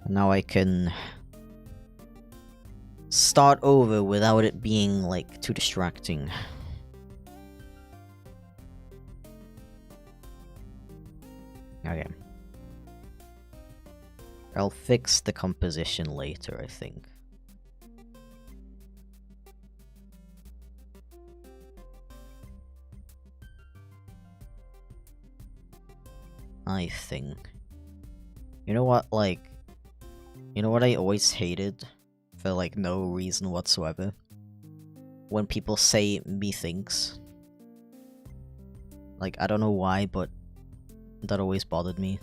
Now I can start over without it being, like, too distracting. Okay. I'll fix the composition later, I think. You know what, like... You know what I always hated? For, like, no reason whatsoever? When people say methinks. Like, I don't know why, but... that always bothered me.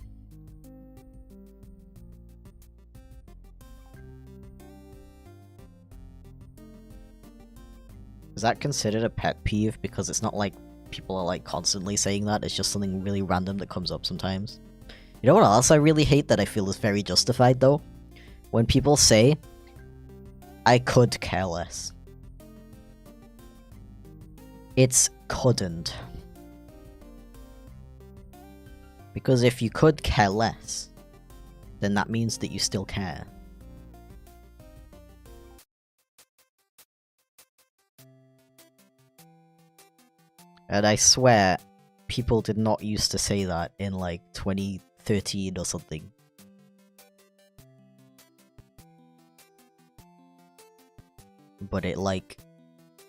Is that considered a pet peeve? Because it's not like people are, like, constantly saying that, it's just something really random that comes up sometimes. You know what else I really hate that I feel is very justified, though? When people say, I could care less. It's couldn't. Because if you could care less, then that means that you still care. And I swear, people did not used to say that in, like, 2013 or something. but it like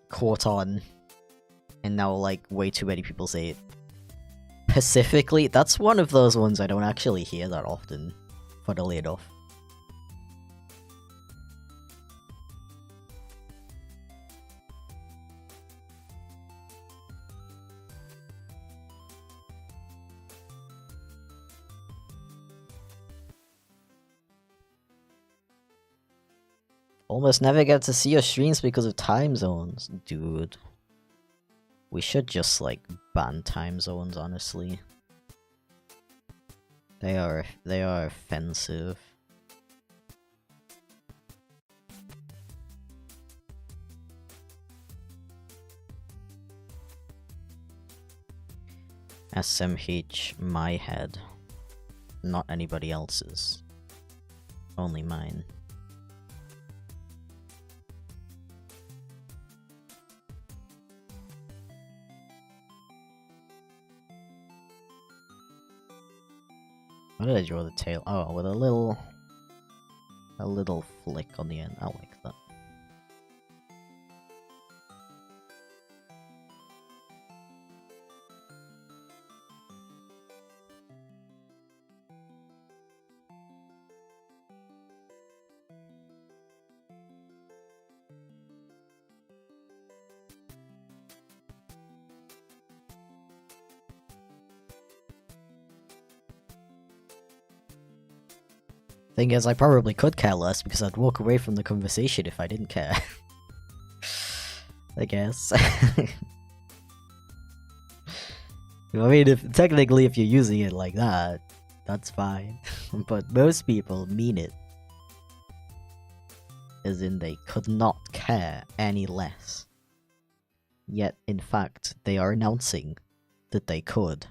caught on, and now like way too many people say it. Pacifically, that's one of those ones I don't actually hear that often, funnily enough. Almost never get to see your streams because of time zones. Dude. We should just, like, ban time zones, honestly. They are offensive. SMH, my head. Not anybody else's. Only mine. How did I draw the tail? Oh, with a little flick on the end. I like that. Thing is, I probably could care less because I'd walk away from the conversation if I didn't care. I guess. I mean, technically if you're using it like that, that's fine. But most people mean it. As in, they could not care any less. Yet, in fact, they are announcing that they could.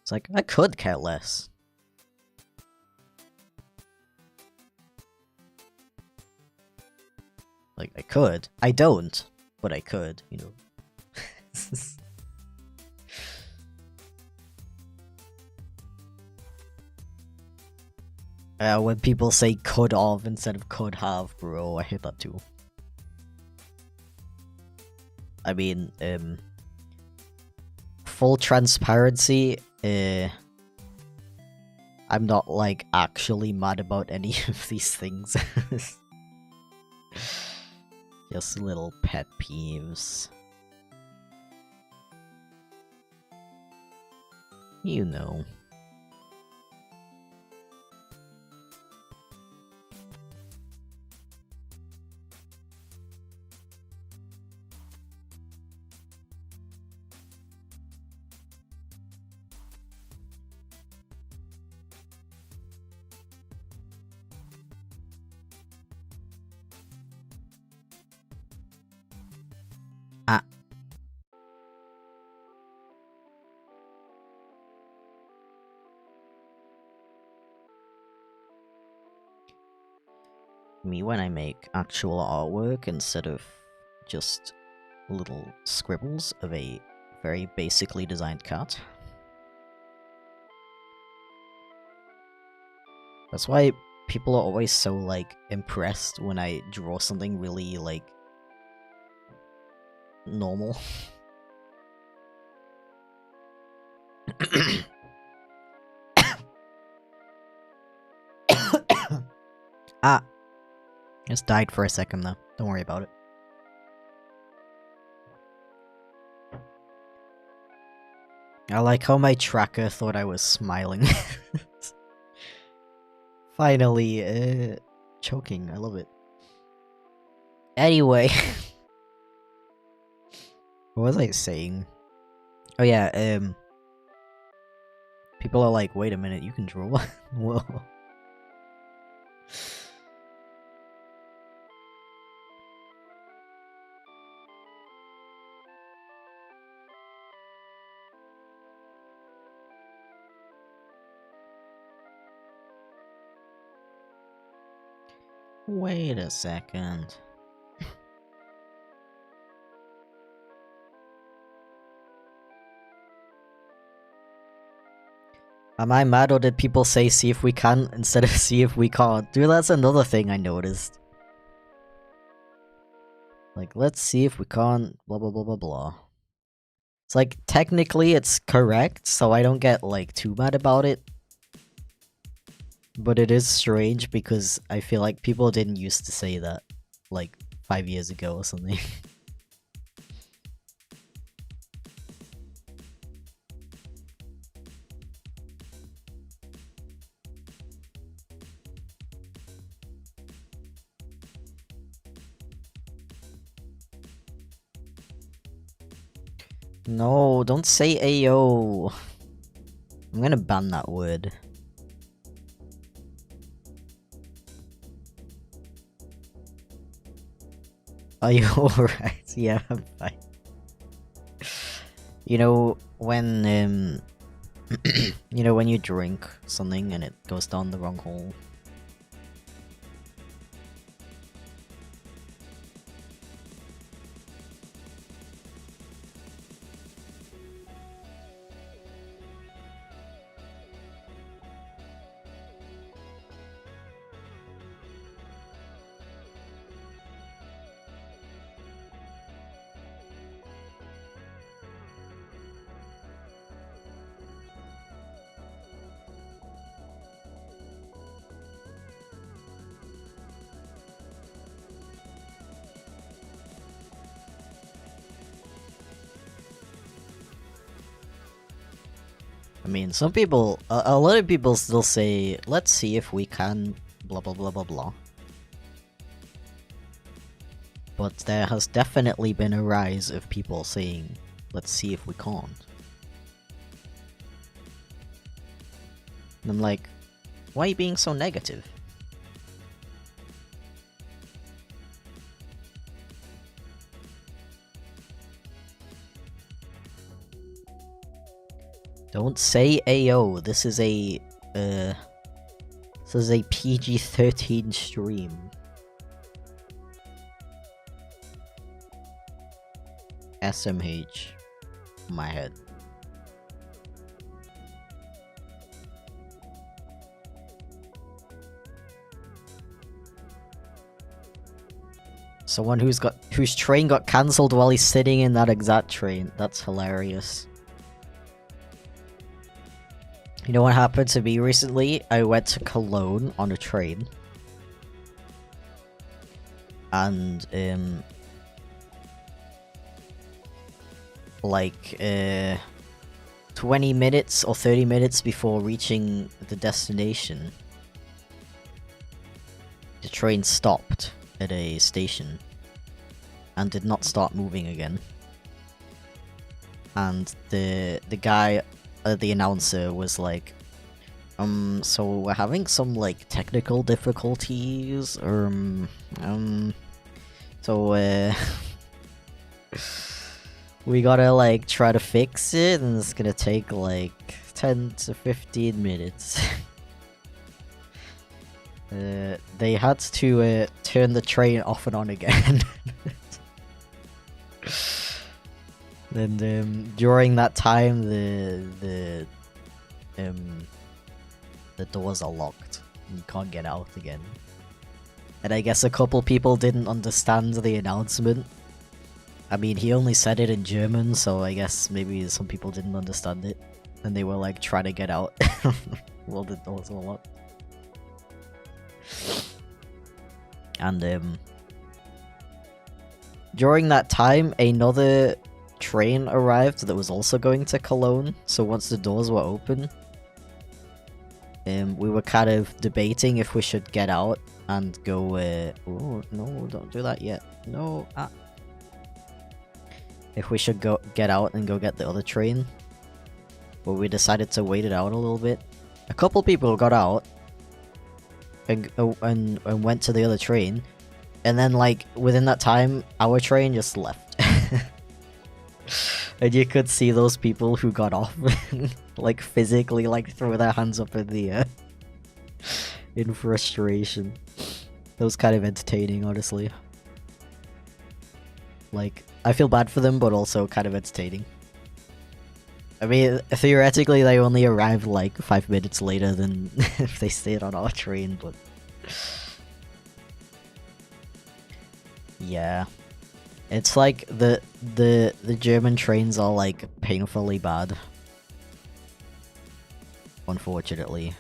It's like, I could care less. Like, I could. I don't, but I could, you know. When people say could have instead of could have, bro, I hate that too. I mean, full transparency, I'm not, like, actually mad about any of these things. Just little pet peeves. You know. Me when I make actual artwork instead of just little scribbles of a very basically designed cat. That's why people are always so, like, impressed when I draw something really, like, normal. Just died for a second though. Don't worry about it. I like how my tracker thought I was smiling. Finally, choking. I love it. Anyway. What was I saying? Oh yeah, people are like, wait a minute, you can draw? Whoa. Wait a second. Am I mad, or did people say see if we can instead of see if we can't? Dude, that's another thing I noticed. Like, let's see if we can't blah blah blah blah blah. It's like, technically it's correct, so I don't get, like, too mad about it. But it is strange because I feel like people didn't used to say that, like, 5 years ago or something. No, don't say Ayo. I'm gonna ban that word. Are you alright? Yeah, I'm fine. You know, when, you know, when you drink something and it goes down the wrong hole? I mean, some people, a lot of people still say, let's see if we can blah blah blah blah blah. But there has definitely been a rise of people saying, let's see if we can't. And I'm like, why are you being so negative? Don't say AO, this is a PG-13 stream. SMH. My head. Someone whose train got cancelled while he's sitting in that exact train. That's hilarious. You know what happened to me recently? I went to Cologne on a train. And, like, 20 minutes or 30 minutes before reaching the destination, the train stopped at a station and did not start moving again. And the guy, the announcer, was like, so we're having some, like, technical difficulties, so, we gotta, like, try to fix it, and it's gonna take, like, 10 to 15 minutes. They had to, turn the train off and on again. And, during that time, the doors are locked. You can't get out again. And I guess a couple people didn't understand the announcement. I mean, he only said it in German, so I guess maybe some people didn't understand it. And they were, like, trying to get out while the doors were locked. And, during that time, another train arrived that was also going to Cologne, so once the doors were open, we were kind of debating if we should get out and go, oh, no, don't do that yet. No, if we should get out and go get the other train. But we decided to wait it out a little bit. A couple people got out and went to the other train, and then, like, within that time, our train just left. And you could see those people who got off, like, physically, like, throw their hands up in the air in frustration. That was kind of entertaining, honestly. Like, I feel bad for them, but also kind of entertaining. I mean, theoretically, they only arrived, like, 5 minutes later than if they stayed on our train, but... yeah. It's like the German trains are like painfully bad. Unfortunately.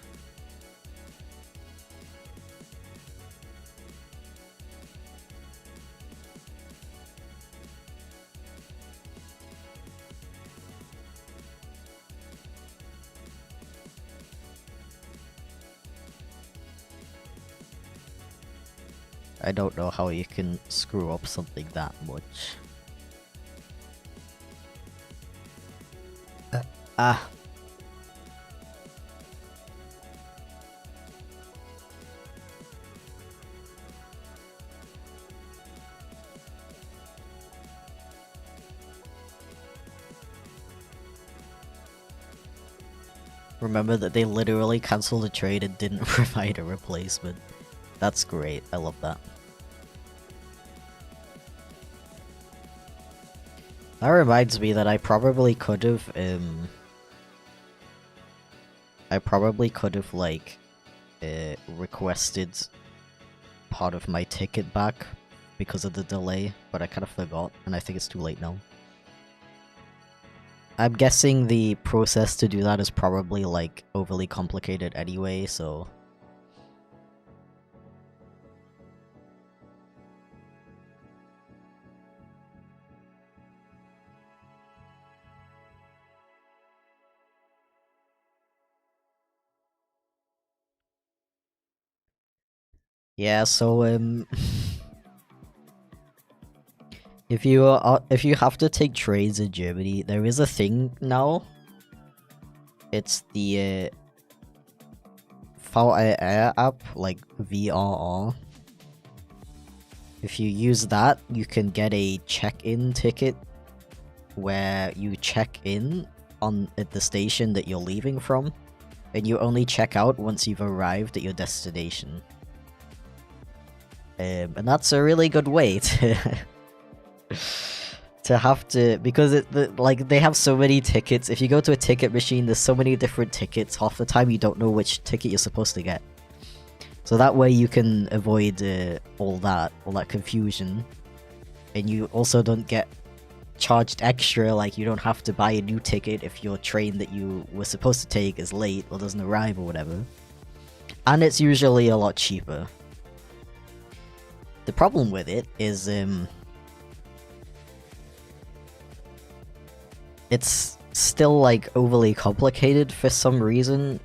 I don't know how you can screw up something that much. Ah. Remember that they literally cancelled the trade and didn't provide a replacement. That's great, I love that. That reminds me that I probably could have, like, requested part of my ticket back because of the delay, but I kind of forgot, and I think it's too late now. I'm guessing the process to do that is probably, like, overly complicated anyway, so... Yeah, so, if you have to take trains in Germany, there is a thing now. It's the VRR app, like VRR. If you use that, you can get a check-in ticket where you check in at the station that you're leaving from, and you only check out once you've arrived at your destination. And that's a really good way to to have to, because like they have so many tickets. If you go to a ticket machine, there's so many different tickets. Half the time you don't know which ticket you're supposed to get. So that way you can avoid all that confusion, and you also don't get charged extra. Like you don't have to buy a new ticket if your train that you were supposed to take is late or doesn't arrive or whatever. And it's usually a lot cheaper. The problem with it is it's still like overly complicated for some reason.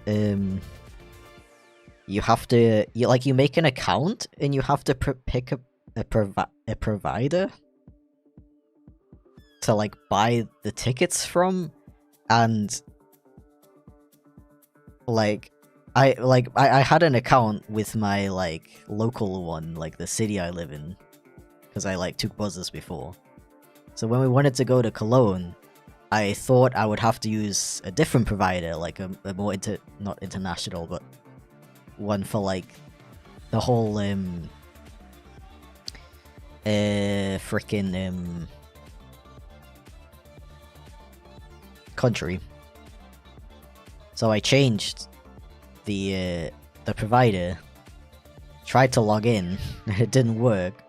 You have to you make an account and you have to pick a provider to like buy the tickets from, and like I had an account with my like local one, like the city I live in, because I like took buses before. So when we wanted to go to Cologne, I thought I would have to use a different provider, like a more not international, but one for like the whole frickin' country. So I changed the provider, tried to log in, and it didn't work.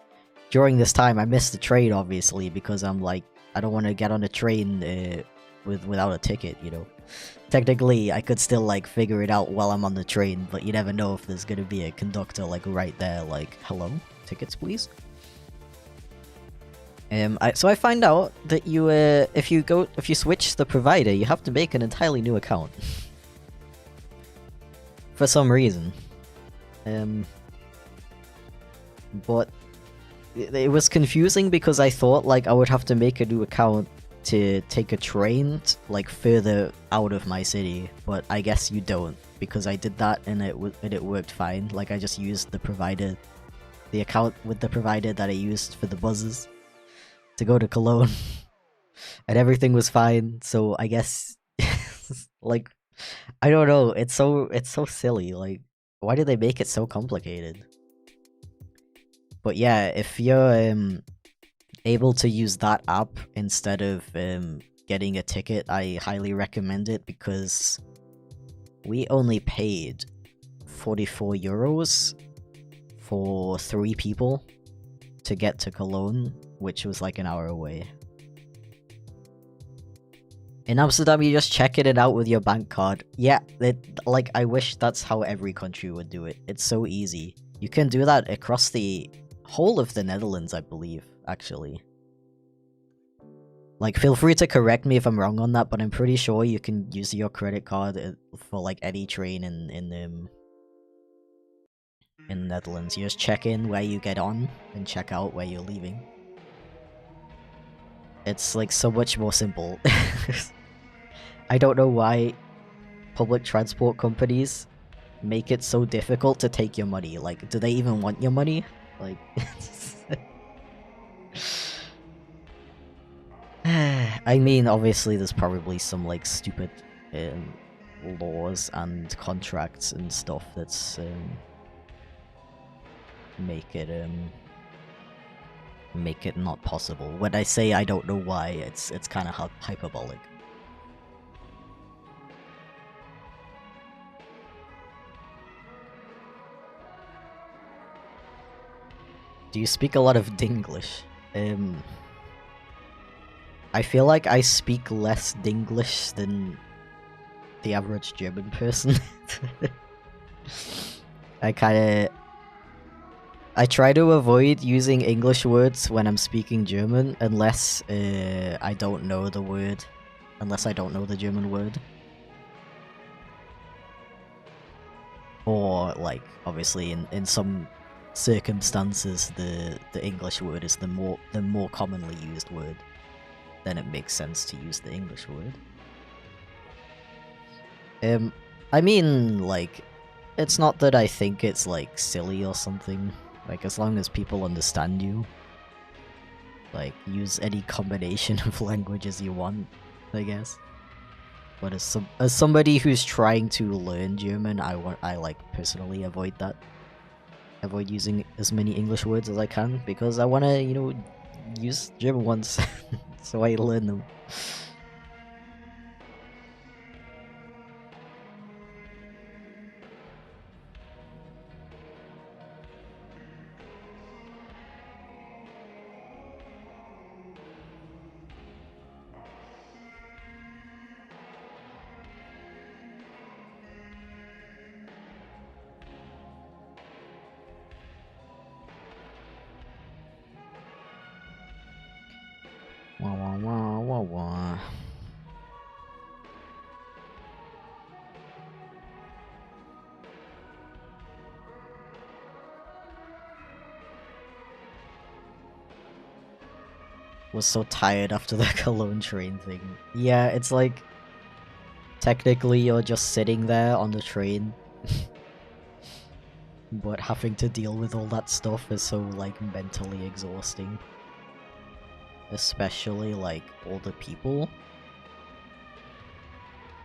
During this time, I missed the train, obviously, because I'm like, I don't want to get on a train without a ticket, you know. Technically, I could still like figure it out while I'm on the train, but you never know if there's gonna be a conductor like right there, like, hello, tickets please. So I find out that you if you switch the provider, you have to make an entirely new account. For some reason. But it was confusing because I thought like I would have to make a new account to take a train like further out of my city, but I guess you don't, because I did that and it worked fine. Like I just used the account with the provider that I used for the buses to go to Cologne, and everything was fine. So I guess like I don't know, it's so silly. Like, why did they make it so complicated? But yeah, if you're able to use that app instead of getting a ticket, I highly recommend it, because we only paid 44 euros for 3 people to get to Cologne, which was like an hour away. In Amsterdam, you just check it out with your bank card. Yeah, like, I wish that's how every country would do it. It's so easy. You can do that across the whole of the Netherlands, I believe, actually. Like, feel free to correct me if I'm wrong on that, but I'm pretty sure you can use your credit card for, like, any train in the Netherlands. You just check in where you get on, and check out where you're leaving. It's, like, so much more simple. I don't know why public transport companies make it so difficult to take your money. Like, do they even want your money? Like... I mean, obviously there's probably some, like, stupid laws and contracts and stuff that's make it not possible. When I say I don't know why, it's kind of hyperbolic. Do you speak a lot of Dinglish? I feel like I speak less Dinglish than the average German person. I try to avoid using English words when I'm speaking German, unless I don't know the word. Unless I don't know the German word. Or, like, obviously in some circumstances the English word is the more commonly used word. Then it makes sense to use the English word. I mean, like, it's not that I think it's, like, silly or something. Like, as long as people understand you, like, use any combination of languages you want, I guess. But as somebody who's trying to learn German, I like, personally avoid that. Avoid using as many English words as I can, because I wanna, you know, use German ones. So I learn them. Wah wah wah wah wah. Was so tired after the Cologne train thing. Yeah, it's like, technically you're just sitting there on the train. But having to deal with all that stuff is so, like, mentally exhausting. Especially, like, older people.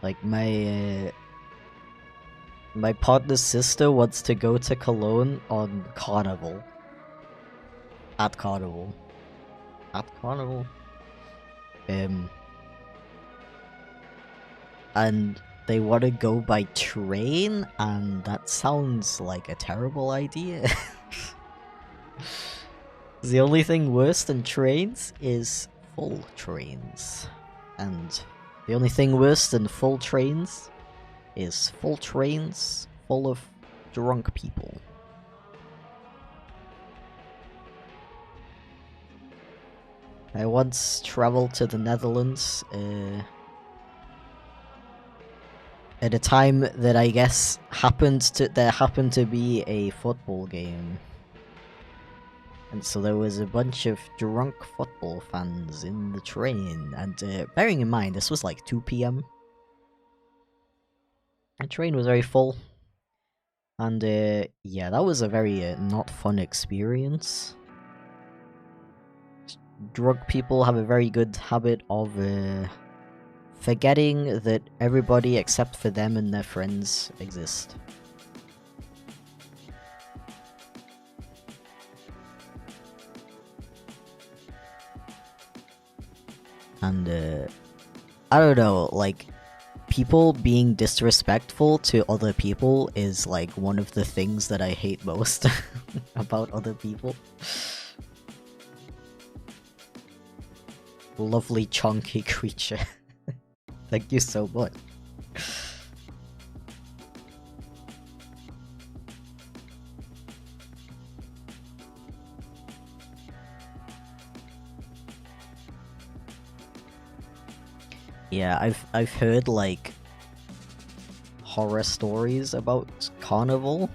Like, my partner's sister wants to go to Cologne on Carnival. At Carnival. And they want to go by train, and that sounds like a terrible idea. The only thing worse than trains is full trains. And the only thing worse than full trains is full trains full of drunk people. I once traveled to the Netherlands at a time that I guess there happened to be a football game. And so there was a bunch of drunk football fans in the train, and bearing in mind this was like 2 PM. The train was very full. And yeah, that was a very not fun experience. Drunk people have a very good habit of forgetting that everybody except for them and their friends exist. And I don't know, like, people being disrespectful to other people is like one of the things that I hate most about other people. lovely chunky creature. Thank you so much. Yeah, I've heard like horror stories about carnival.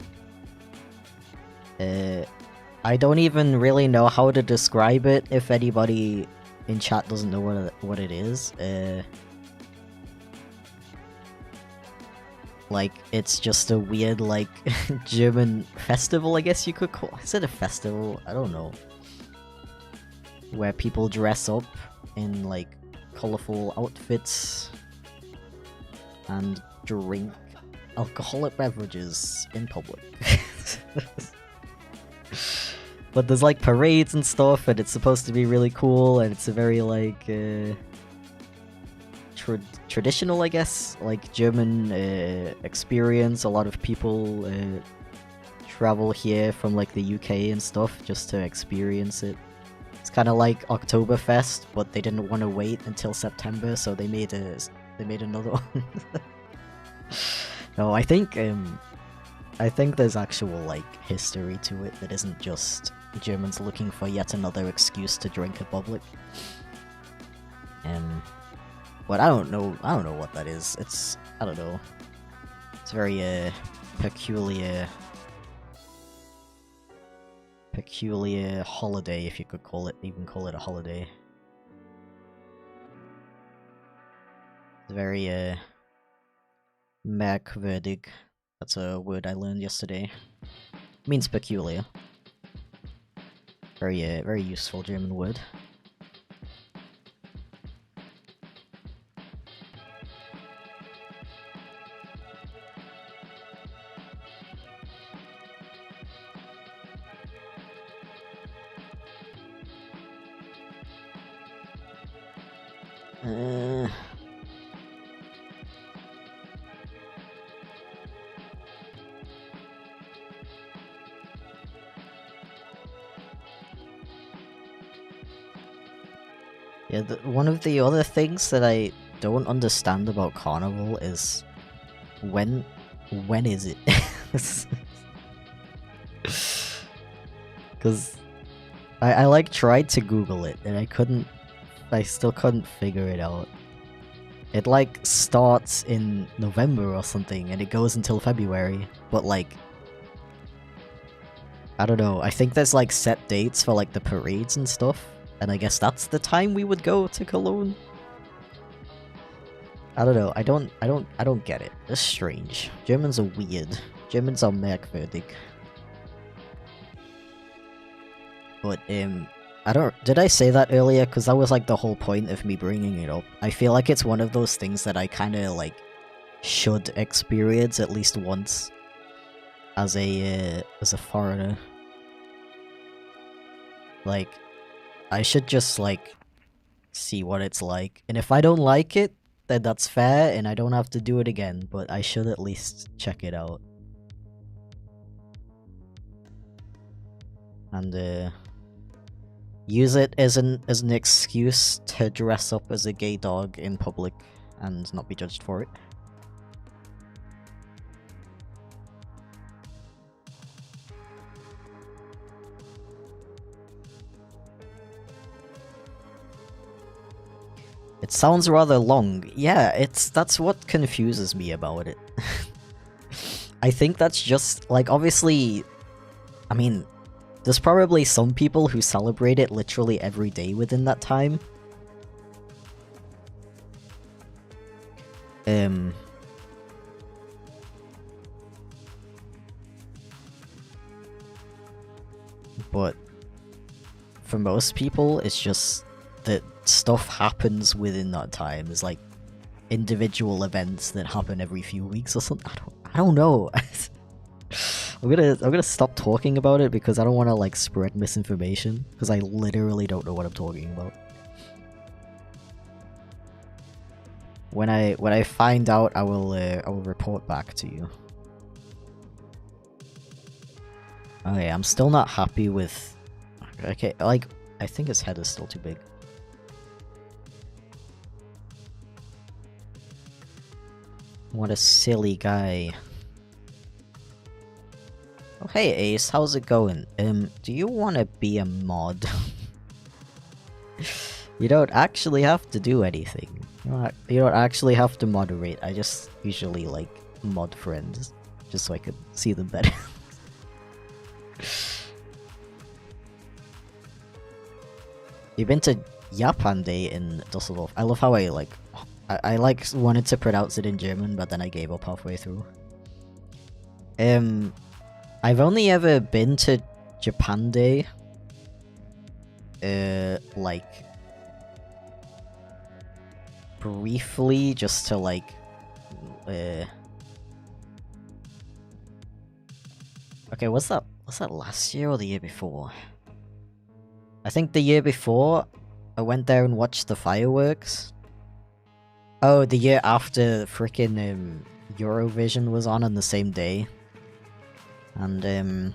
I don't even really know how to describe it if anybody in chat doesn't know what it is. Like, it's just a weird, like, German festival, I guess you could call it. Is it a festival? I don't know. Where people dress up in, like, colorful outfits and drink alcoholic beverages in public. But there's, like, parades and stuff, and it's supposed to be really cool, and it's a very, like, traditional, I guess, like German experience. A lot of people travel here from like the UK and stuff just to experience it. It's kind of like Oktoberfest, but they didn't want to wait until September, so they made another one. No, I think there's actual like history to it that isn't just Germans looking for yet another excuse to drink in public. But I don't know what that is. I don't know. It's very peculiar holiday, if you could even call it a holiday. It's very merkwürdig. That's a word I learned yesterday. It means peculiar. Very useful German word. Yeah, one of the other things that I don't understand about Carnival is when is it? Because I like tried to Google it and I still couldn't figure it out. It like starts in November or something and it goes until February, but like I don't know, I think there's like set dates for like the parades and stuff. And I guess that's the time we would go to Cologne. I don't know. I don't get it. It's strange. Germans are weird. Germans are merkwürdig. But I don't. Did I say that earlier? Because that was like the whole point of me bringing it up. I feel like it's one of those things that I kind of like should experience at least once as a foreigner. Like, I should just, like, see what it's like. And if I don't like it, then that's fair, and I don't have to do it again. But I should at least check it out. And, use it as an excuse to dress up as a gay dog in public and not be judged for it. It sounds rather long. Yeah, that's what confuses me about it. I think that's just, like, obviously, I mean, there's probably some people who celebrate it literally every day within that time. But for most people, it's just that stuff happens within that time. There's like individual events that happen every few weeks or something. I don't know. I'm gonna stop talking about it because I don't want to like spread misinformation because I literally don't know what I'm talking about. When I find out, I will report back to you. Okay, I'm still not happy with. Okay, like I think his head is still too big. What a silly guy. Oh hey Ace, how's it going? Do you wanna be a mod? You don't actually have to do anything. You don't actually have to moderate. I just usually like mod friends, just so I could see them better. You've been to Japan Day in Düsseldorf. I love how I like wanted to pronounce it in German, but then I gave up halfway through. I've only ever been to Japan Day. Like briefly, just to like, okay, was that last year or the year before? I think the year before, I went there and watched the fireworks. Oh, the year after frickin' Eurovision was on the same day. And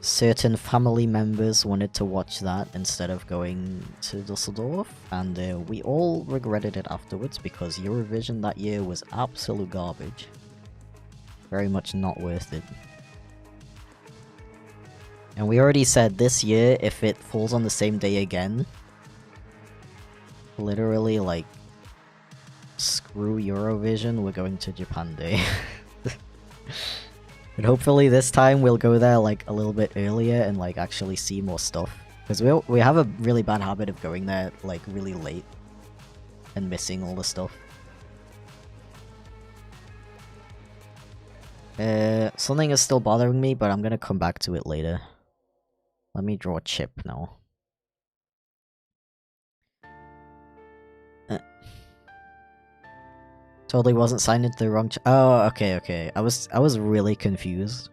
certain family members wanted to watch that instead of going to Düsseldorf, and we all regretted it afterwards because Eurovision that year was absolute garbage. Very much not worth it. And we already said this year, if it falls on the same day again, literally, like, screw Eurovision, we're going to Japan Day. And hopefully this time we'll go there, like, a little bit earlier and, like, actually see more stuff. Because we have a really bad habit of going there, like, really late. And missing all the stuff. Something is still bothering me, but I'm gonna come back to it later. Let me draw a chip now. Totally wasn't signed into the wrong oh, okay. I was really confused.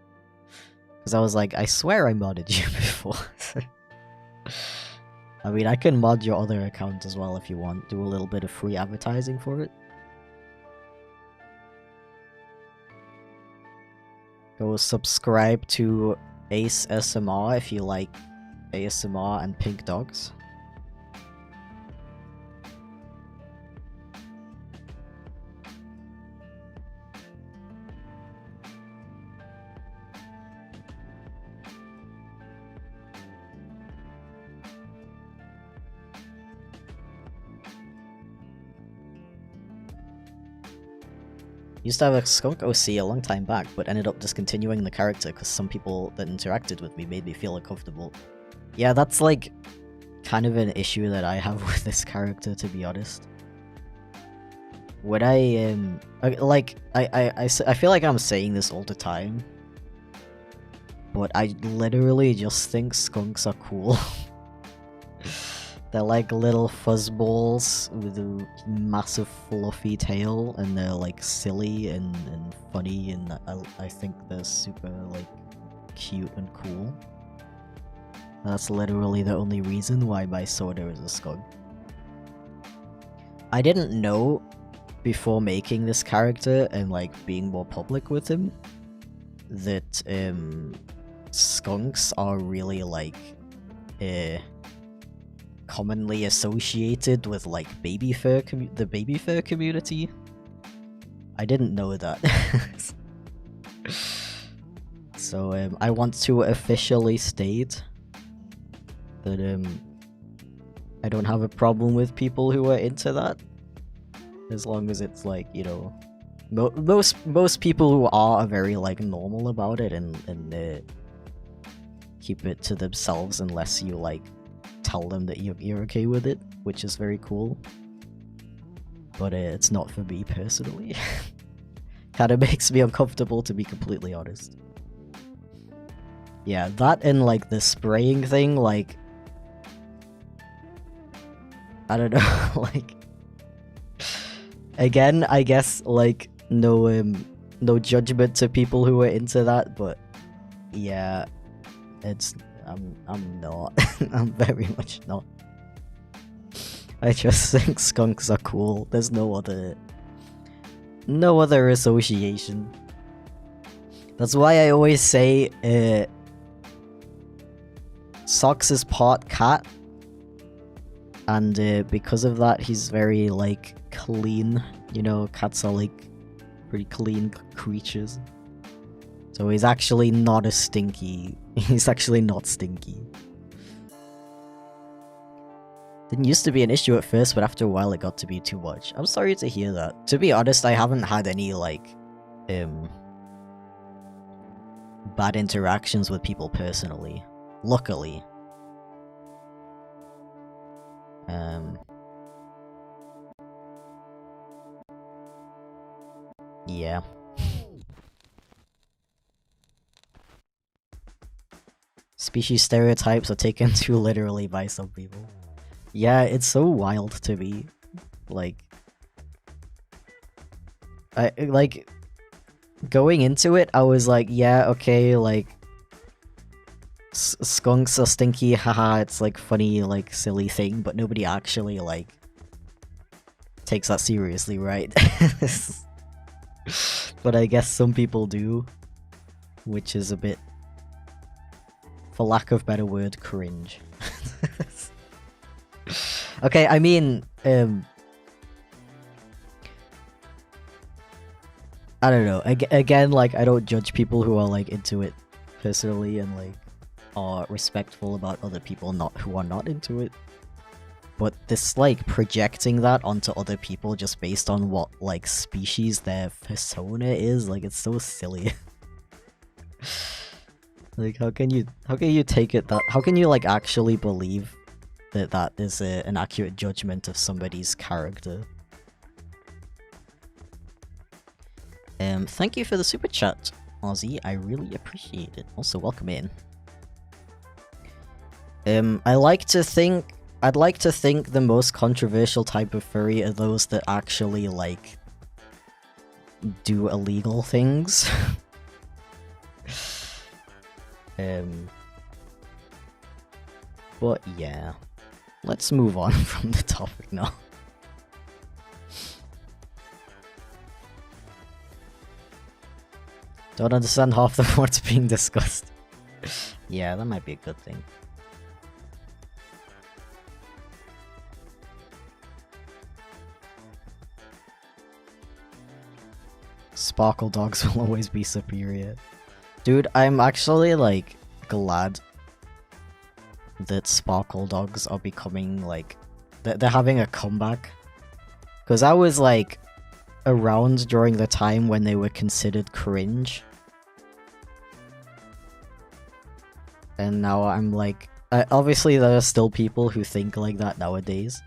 Because I was like, I swear I modded you before. I mean, I can mod your other account as well if you want. Do a little bit of free advertising for it. Go subscribe to Ace SMR if you like ASMR and pink dogs. Used to have a skunk OC a long time back, but ended up discontinuing the character because some people that interacted with me made me feel uncomfortable. Yeah, that's like kind of an issue that I have with this character, to be honest. Would I feel like I'm saying this all the time, but I literally just think skunks are cool. They're like little fuzzballs with a massive fluffy tail, and they're like silly and funny, and I think they're super like cute and cool. That's literally the only reason why my sorter is a skunk. I didn't know before making this character and like being more public with him that skunks are really like commonly associated with like the baby fur community. I didn't know that. So I want to officially state that I don't have a problem with people who are into that, as long as it's like, you know, most people who are very like normal about it and keep it to themselves unless you like tell them that you're okay with it, which is very cool. But it's not for me personally. Kinda makes me uncomfortable, to be completely honest. Yeah, that and like the spraying thing, like I don't know, like again, I guess like no judgment to people who are into that, but yeah, it's I'm not. I'm very much not. I just think skunks are cool. There's no other association. That's why I always say Socks is part cat, and because of that he's very like clean. You know, cats are like pretty clean creatures. So he's actually not as stinky. He's actually not stinky. Didn't used to be an issue at first, but after a while it got to be too much. I'm sorry to hear that. To be honest, I haven't had any, like, bad interactions with people personally. Luckily. Yeah. Species stereotypes are taken too literally by some people. Yeah, it's so wild to me. Like, going into it, I was like, yeah, okay, like, skunks are stinky, haha, it's like funny, like, silly thing, but nobody actually, like, takes that seriously, right? But I guess some people do, which is a bit, for lack of better word, cringe. Okay, I mean, I don't know. Again, like, I don't judge people who are, like, into it personally and, like, are respectful about other people who are not into it. But this, like, projecting that onto other people just based on what, like, species their persona is, like, it's so silly. Like, how can you take it that, how can you, like, actually believe that is an accurate judgment of somebody's character? Thank you for the super chat, Ozzy. I really appreciate it. Also, welcome in. I'd like to think the most controversial type of furry are those that actually, like, do illegal things. But yeah. Let's move on from the topic now. Don't understand half of what's being discussed. Yeah, that might be a good thing. Sparkle dogs will always be superior. Dude, I'm actually, like, glad that sparkle dogs are becoming, like, they're having a comeback. Because I was, like, around during the time when they were considered cringe. And now I'm like, obviously there are still people who think like that nowadays.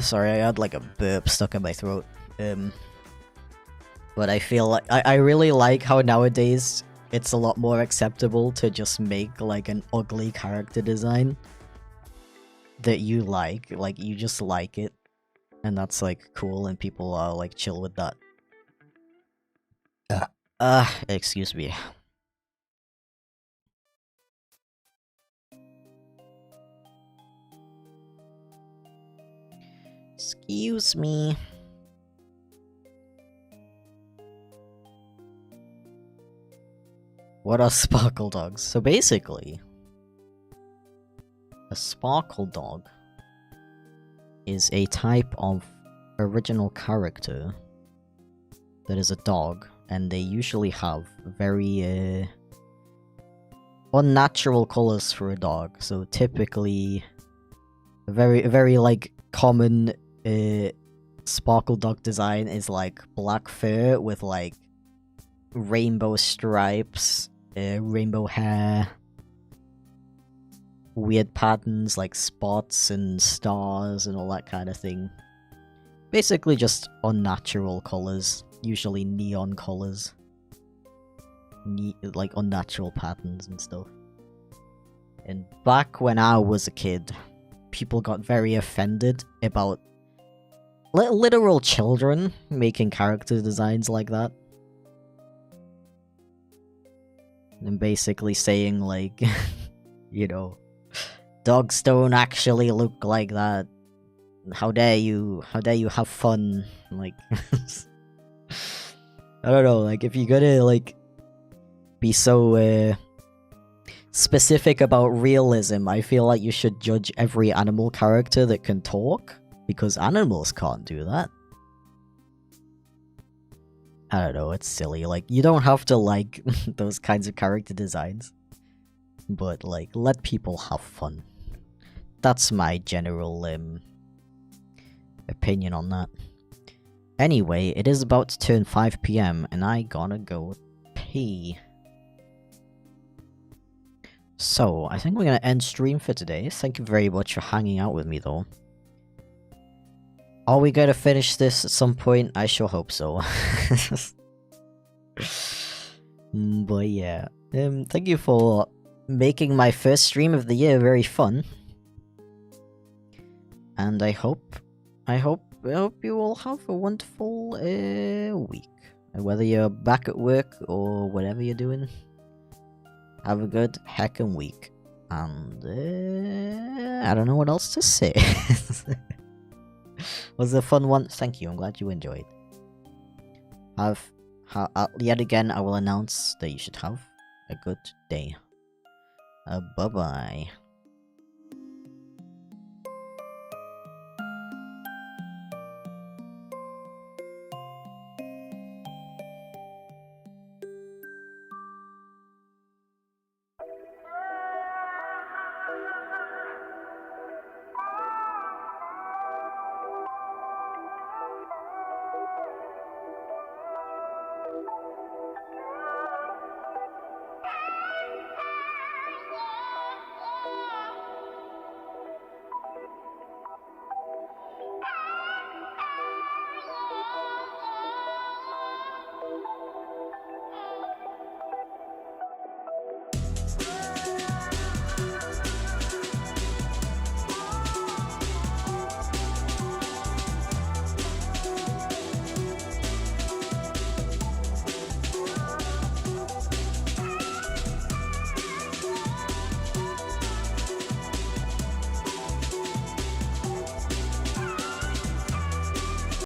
Sorry, I had like a burp stuck in my throat. But I feel like, I really like how nowadays it's a lot more acceptable to just make like an ugly character design that you like you just like it. And that's like cool and people are like chill with that. Excuse me. Excuse me. What are sparkle dogs? So basically, a sparkle dog is a type of original character that is a dog, and they usually have very unnatural colors for a dog. So typically, a very like common sparkle dog design is like black fur with like rainbow stripes, rainbow hair, weird patterns like spots and stars and all that kind of thing. Basically just unnatural colors, usually neon colors. Like unnatural patterns and stuff. And back when I was a kid, people got very offended about literal children making character designs like that. And basically saying like, you know, dogs don't actually look like that. How dare you have fun? Like, I don't know, like if you're gonna like be so specific about realism, I feel like you should judge every animal character that can talk, because animals can't do that. I don't know, it's silly. Like, you don't have to like those kinds of character designs. But, like, let people have fun. That's my general, opinion on that. Anyway, it is about to turn 5 PM, and I gotta go pee. So, I think we're gonna end stream for today. Thank you very much for hanging out with me, though. Are we gonna finish this at some point? I sure hope so. But yeah, thank you for making my first stream of the year very fun. And I hope you all have a wonderful week. Whether you're back at work or whatever you're doing, have a good heckin' week. And I don't know what else to say. Was a fun one. Thank you. I'm glad you enjoyed. Yet again, I will announce that you should have a good day. Bye bye.